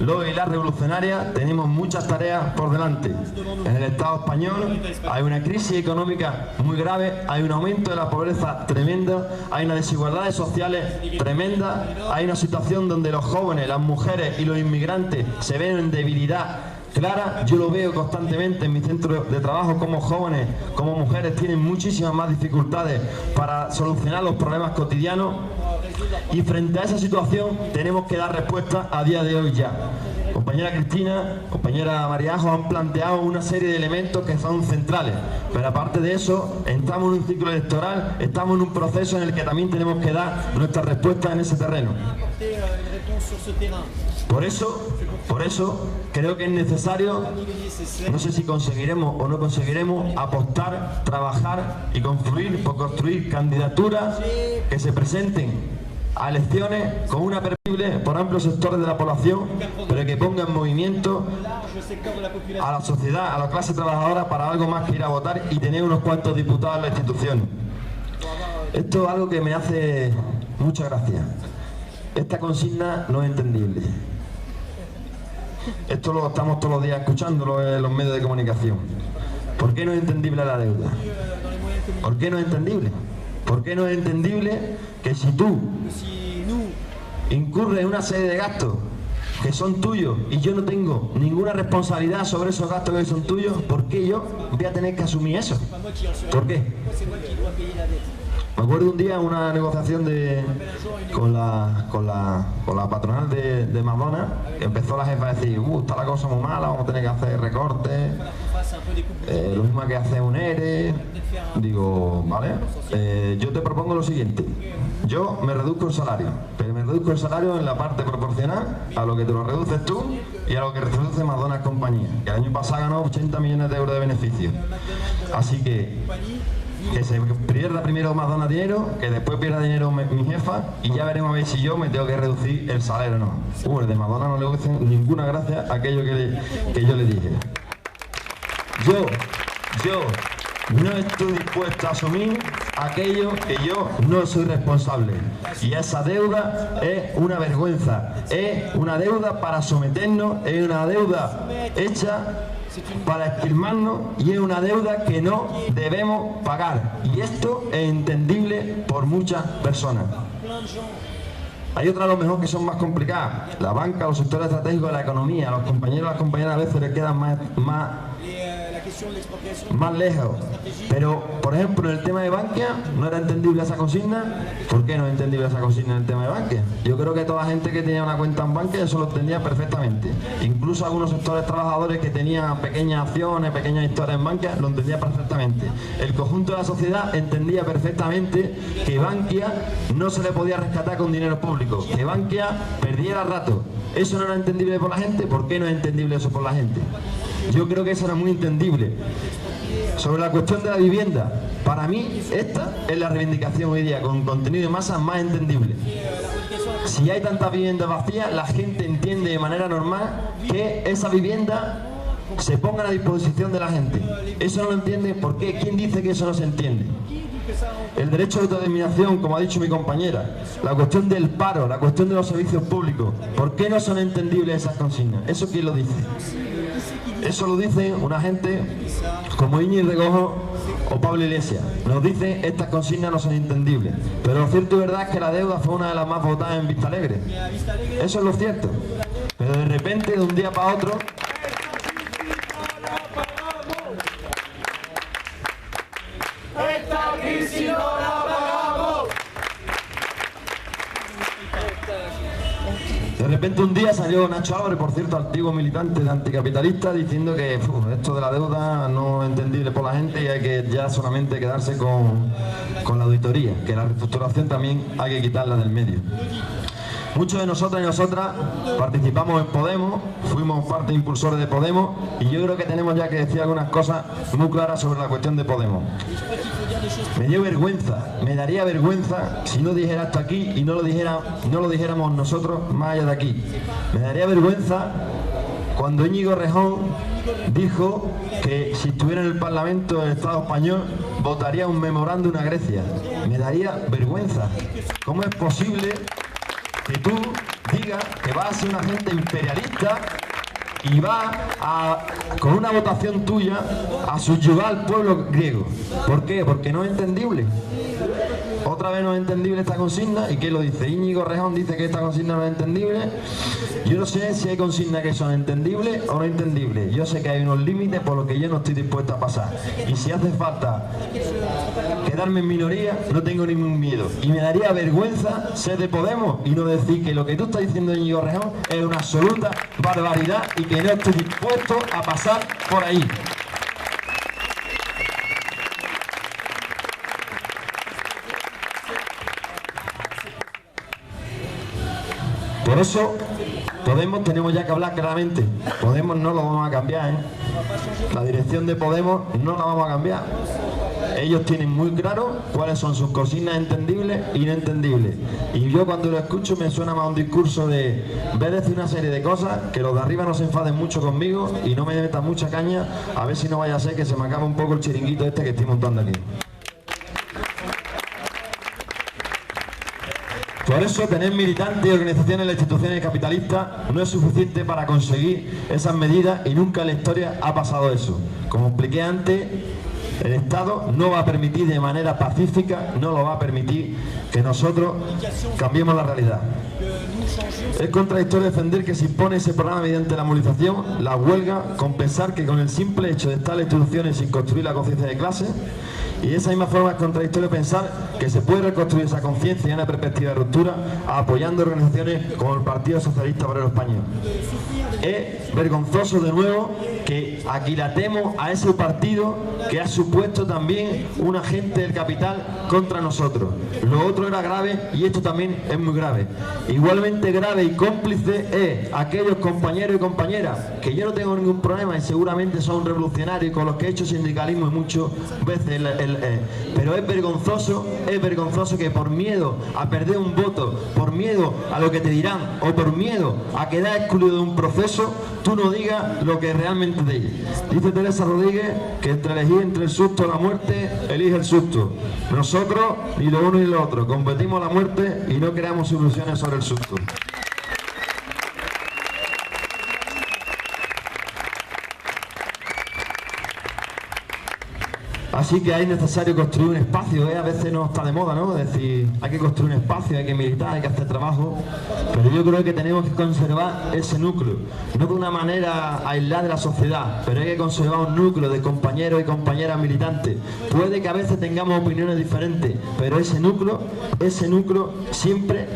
los y las revolucionarias tenemos muchas tareas por delante. En el Estado español hay una crisis económica muy grave, hay un aumento de la pobreza tremenda, hay unas desigualdades sociales tremendas, hay una situación donde los jóvenes, las mujeres y los inmigrantes se ven en debilidad clara. Yo lo veo constantemente en mi centro de trabajo, como jóvenes, como mujeres tienen muchísimas más dificultades para solucionar los problemas cotidianos, y frente a esa situación tenemos que dar respuesta a día de hoy ya. compañera Cristina, compañera Mariajo han planteado una serie de elementos que son centrales, pero aparte de eso, estamos en un ciclo electoral, estamos en un proceso en el que también tenemos que dar nuestra respuesta en ese terreno. Por eso creo que es necesario, no sé si conseguiremos o no conseguiremos, apostar, trabajar y confluir por construir candidaturas que se presenten a elecciones con una perceptible por amplios sectores de la población, pero que ponga en movimiento a la sociedad, a la clase trabajadora para algo más que ir a votar y tener unos cuantos diputados en la institución. Esto es algo que me hace mucha gracia. Esta consigna no es entendible. Esto lo estamos todos los días escuchándolo en los medios de comunicación. ¿Por qué no es entendible la deuda? ¿Por qué no es entendible? ¿Por qué no es entendible que si tú incurres en una serie de gastos que son tuyos y yo no tengo ninguna responsabilidad sobre esos gastos que son tuyos, ¿por qué yo voy a tener que asumir eso? ¿Por qué? Me acuerdo un día una negociación con la patronal de McDonald's, que empezó la jefa a decir, está la cosa muy mala, vamos a tener que hacer recortes, lo mismo que hacer un ERE. Digo, vale, yo te propongo lo siguiente, yo me reduzco el salario, pero me reduzco el salario en la parte proporcional a lo que te lo reduces tú y a lo que reduce McDonald's compañía, que el año pasado ganó 80 millones de euros de beneficios. Así que se pierda primero McDonald's dinero, que después pierda dinero mi jefa, y ya veremos a ver si yo me tengo que reducir el salario o no. El de McDonald's no le hace ninguna gracia aquello que yo le dije. Yo no estoy dispuesto a asumir aquello que yo no soy responsable. Y esa deuda es una vergüenza, es una deuda para someternos, es una deuda hecha para esquilmarnos y es una deuda que no debemos pagar. Y esto es entendible por muchas personas. Hay otras a lo mejor que son más complicadas. La banca, los sectores estratégicos de la economía, los compañeros y las compañeras a veces les quedan más lejos. Pero, por ejemplo, en el tema de Bankia, ¿no era entendible esa consigna? ¿Por qué no es entendible esa consigna en el tema de Bankia? Yo creo que toda la gente que tenía una cuenta en Bankia eso lo entendía perfectamente. Incluso algunos sectores trabajadores que tenían pequeñas acciones, pequeñas historias en Bankia, lo entendía perfectamente. El conjunto de la sociedad entendía perfectamente que Bankia no se le podía rescatar con dinero público, que Bankia perdiera rato. ¿Eso no era entendible por la gente? ¿Por qué no es entendible eso por la gente? Yo creo que eso era muy entendible. Sobre la cuestión de la vivienda, para mí esta es la reivindicación hoy día, con contenido de masa más entendible. Si hay tantas viviendas vacías, la gente entiende de manera normal que esa vivienda se ponga a disposición de la gente. Eso no lo entiende, ¿por qué? ¿Quién dice que eso no se entiende? El derecho de autodeterminación, como ha dicho mi compañera, la cuestión del paro, la cuestión de los servicios públicos, ¿por qué no son entendibles esas consignas? ¿Eso quién lo dice? Eso lo dice una gente como Íñigo Regojo o Pablo Iglesias. Nos dicen estas consignas no son entendibles. Pero lo cierto y verdad es que la deuda fue una de las más votadas en Vista Alegre. Eso es lo cierto. Pero de repente, de un día para otro, esta crisis no la pagamos. de repente un día salió Nacho Álvarez, por cierto, antiguo militante de anticapitalista, diciendo que esto de la deuda no es entendible por la gente y hay que ya solamente quedarse con la auditoría, que la reestructuración también hay que quitarla del medio. Muchos de nosotros y nosotras participamos en Podemos, fuimos parte impulsores de Podemos y yo creo que tenemos ya que decir algunas cosas muy claras sobre la cuestión de Podemos. Me dio vergüenza, me daría vergüenza si no dijera esto aquí y no lo dijéramos nosotros más allá de aquí. Me daría vergüenza cuando Íñigo Rejón dijo que si estuviera en el Parlamento del Estado español votaría un memorándum a Grecia. Me daría vergüenza. ¿Cómo es posible que tú digas que vas a ser una agente imperialista y vas con una votación tuya a subyugar al pueblo griego? ¿Por qué? Porque no es entendible. Otra vez no es entendible esta consigna. ¿Y quién lo dice? Íñigo Rejón dice que esta consigna no es entendible. Yo no sé si hay consignas que son entendibles o no entendibles. Yo sé que hay unos límites por los que yo no estoy dispuesto a pasar. Y si hace falta quedarme en minoría, no tengo ningún miedo. Y me daría vergüenza ser de Podemos y no decir que lo que tú estás diciendo, Íñigo Rejón, es una absoluta barbaridad y que no estoy dispuesto a pasar por ahí. Por eso, Podemos tenemos ya que hablar claramente. Podemos no lo vamos a cambiar, ¿eh? La dirección de Podemos no la vamos a cambiar. Ellos tienen muy claro cuáles son sus consignas entendibles y no entendibles. Y yo cuando lo escucho me suena más un discurso de ver decir una serie de cosas, que los de arriba no se enfaden mucho conmigo y no me metan mucha caña, a ver si no vaya a ser que se me acabe un poco el chiringuito este que estoy montando aquí. Por eso tener militantes y organizaciones en las instituciones capitalistas no es suficiente para conseguir esas medidas y nunca en la historia ha pasado eso. Como expliqué antes, el Estado no va a permitir de manera pacífica, no lo va a permitir que nosotros cambiemos la realidad. Es contradictorio defender que se impone ese programa mediante la movilización, la huelga, con pensar que con el simple hecho de estar en las instituciones sin construir la conciencia de clase. Y de esa misma forma es contradictorio pensar que se puede reconstruir esa conciencia y una perspectiva de ruptura apoyando organizaciones como el Partido Socialista Obrero Español. Es vergonzoso de nuevo que aquilatemos a ese partido que ha supuesto también un agente del capital contra nosotros. Lo otro era grave y esto también es muy grave. Igualmente grave y cómplice es aquellos compañeros y compañeras que yo no tengo ningún problema y seguramente son revolucionarios con los que he hecho sindicalismo y muchas veces pero es vergonzoso que por miedo a perder un voto, por miedo a lo que te dirán o por miedo a quedar excluido de un proceso, tú no digas lo que realmente dices. Dice Teresa Rodríguez que entre elegir entre el susto o la muerte, elige el susto. Nosotros ni lo uno ni lo otro, combatimos la muerte y no creamos soluciones sobre el susto. Así que es necesario construir un espacio, a veces no está de moda, ¿no? Es decir, hay que construir un espacio, hay que militar, hay que hacer trabajo, pero yo creo que tenemos que conservar ese núcleo, no de una manera aislada de la sociedad, pero hay que conservar un núcleo de compañeros y compañeras militantes. Puede que a veces tengamos opiniones diferentes, pero ese núcleo siempre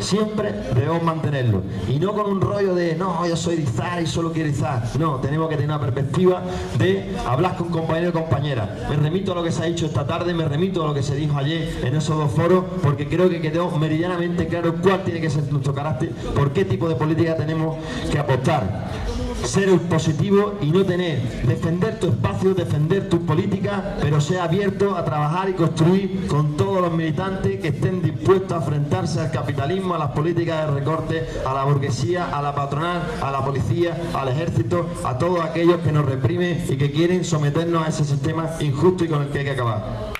debemos mantenerlo. Y no con un rollo de, no, yo soy de Izar y solo quiero Izar. No, tenemos que tener una perspectiva de hablar con compañeros y compañeras. Me remito a lo que se ha dicho esta tarde, me remito a lo que se dijo ayer en esos dos foros, porque creo que quedó meridianamente claro cuál tiene que ser nuestro carácter, por qué tipo de política tenemos que apostar. Ser positivo y no defender tu espacio, defender tus políticas, pero ser abierto a trabajar y construir con todos los militantes que estén dispuestos a enfrentarse al capitalismo, a las políticas de recorte, a la burguesía, a la patronal, a la policía, al ejército, a todos aquellos que nos reprimen y que quieren someternos a ese sistema injusto y con el que hay que acabar.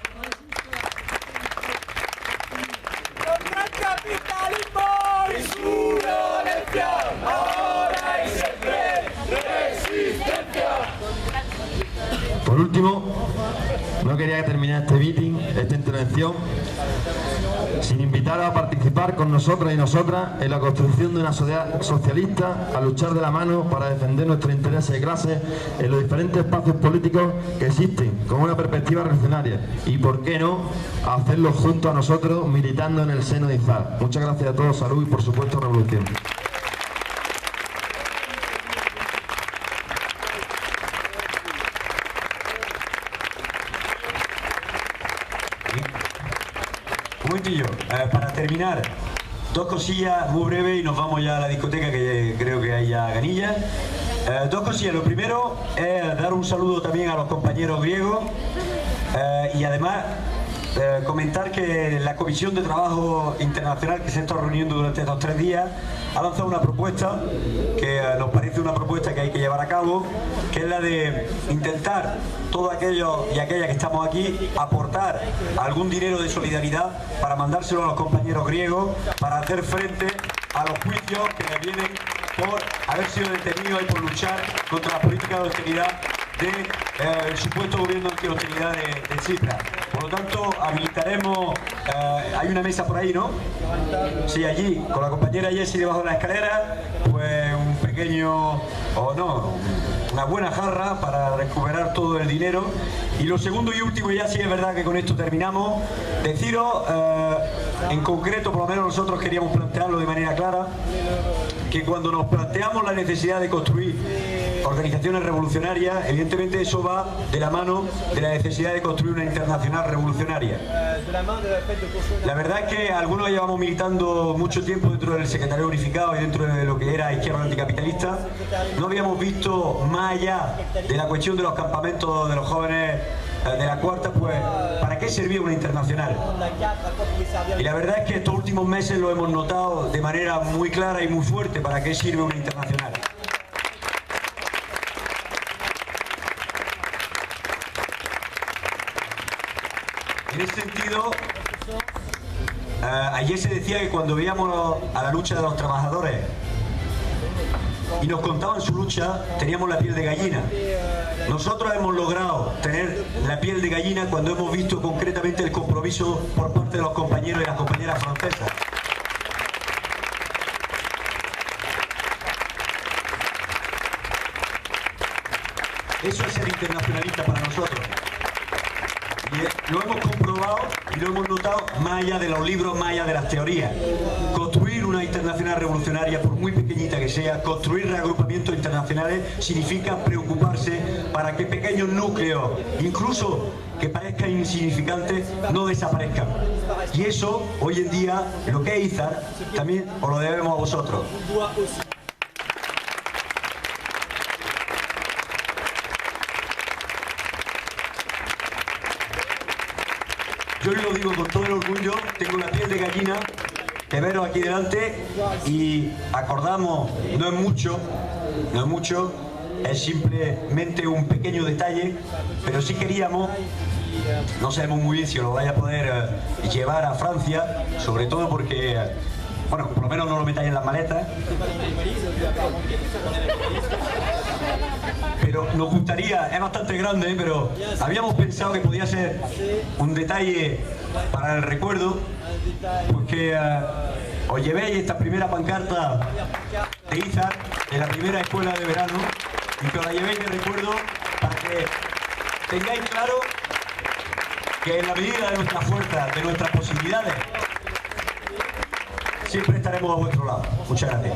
Por último, no quería terminar este meeting, esta intervención, sin invitar a participar con nosotros y nosotras en la construcción de una sociedad socialista, a luchar de la mano para defender nuestros intereses de clase en los diferentes espacios políticos que existen, con una perspectiva revolucionaria. Y por qué no, hacerlo junto a nosotros, militando en el seno de Izar. Muchas gracias a todos, salud y por supuesto revolución. Un momentillo, para terminar, dos cosillas muy breves y nos vamos ya a la discoteca, que creo que hay ya ganillas. Dos cosillas, lo primero es dar un saludo también a los compañeros griegos y además comentar que la Comisión de Trabajo Internacional que se está reuniendo durante estos 3 días ha lanzado una propuesta que nos parece una propuesta que hay que llevar a cabo, que es la de intentar todos aquellos y aquellas que estamos aquí aportar algún dinero de solidaridad para mandárselo a los compañeros griegos para hacer frente a los juicios que les vienen por haber sido detenidos y por luchar contra la política de austeridad del supuesto gobierno de austeridad de Tsipras. Por lo tanto, habilitaremos... hay una mesa por ahí, ¿no? Sí, allí, con la compañera Jessie debajo de la escalera, pues un pequeño... o no, una buena jarra para recuperar todo el dinero. Y lo segundo y último, ya sí es verdad que con esto terminamos, deciros, en concreto, por lo menos nosotros queríamos plantearlo de manera clara, que cuando nos planteamos la necesidad de construir organizaciones revolucionarias, evidentemente eso va de la mano de la necesidad de construir una internacional revolucionaria. La verdad es que algunos llevamos militando mucho tiempo dentro del secretariado unificado y dentro de lo que era izquierda anticapitalista. No habíamos visto más allá de la cuestión de los campamentos de los jóvenes de la cuarta, pues, ¿para qué servía una internacional? Y la verdad es que estos últimos meses lo hemos notado de manera muy clara y muy fuerte, ¿para qué sirve una internacional? En ese sentido, ayer se decía que cuando veíamos a la lucha de los trabajadores y nos contaban su lucha, teníamos la piel de gallina. Nosotros hemos logrado tener la piel de gallina cuando hemos visto concretamente el compromiso por parte de los compañeros y las compañeras francesas. Eso es ser internacionalista para nosotros. Y lo hemos comprobado y lo hemos notado más allá de los libros, más allá de las teorías. Construir una internacional revolucionaria, por muy pequeñita que sea, construir reagrupamientos internacionales significa preocuparse para que pequeños núcleos, incluso que parezcan insignificantes, no desaparezcan. Y eso, hoy en día, lo que es Izar, también os lo debemos a vosotros. Yo lo digo con todo el orgullo, tengo la piel de gallina de veros aquí delante y acordamos, no es mucho, es simplemente un pequeño detalle, pero sí queríamos, no sabemos muy bien si os lo vaya a poder llevar a Francia, sobre todo porque, bueno, por lo menos no lo metáis en las maletas. Pero nos gustaría, es bastante grande, pero habíamos pensado que podía ser un detalle para el recuerdo, porque os llevéis esta primera pancarta de Izar, de la primera escuela de verano, y que os la llevéis de recuerdo para que tengáis claro que en la medida de nuestras fuerzas, de nuestras posibilidades, siempre estaremos a vuestro lado. Muchas gracias.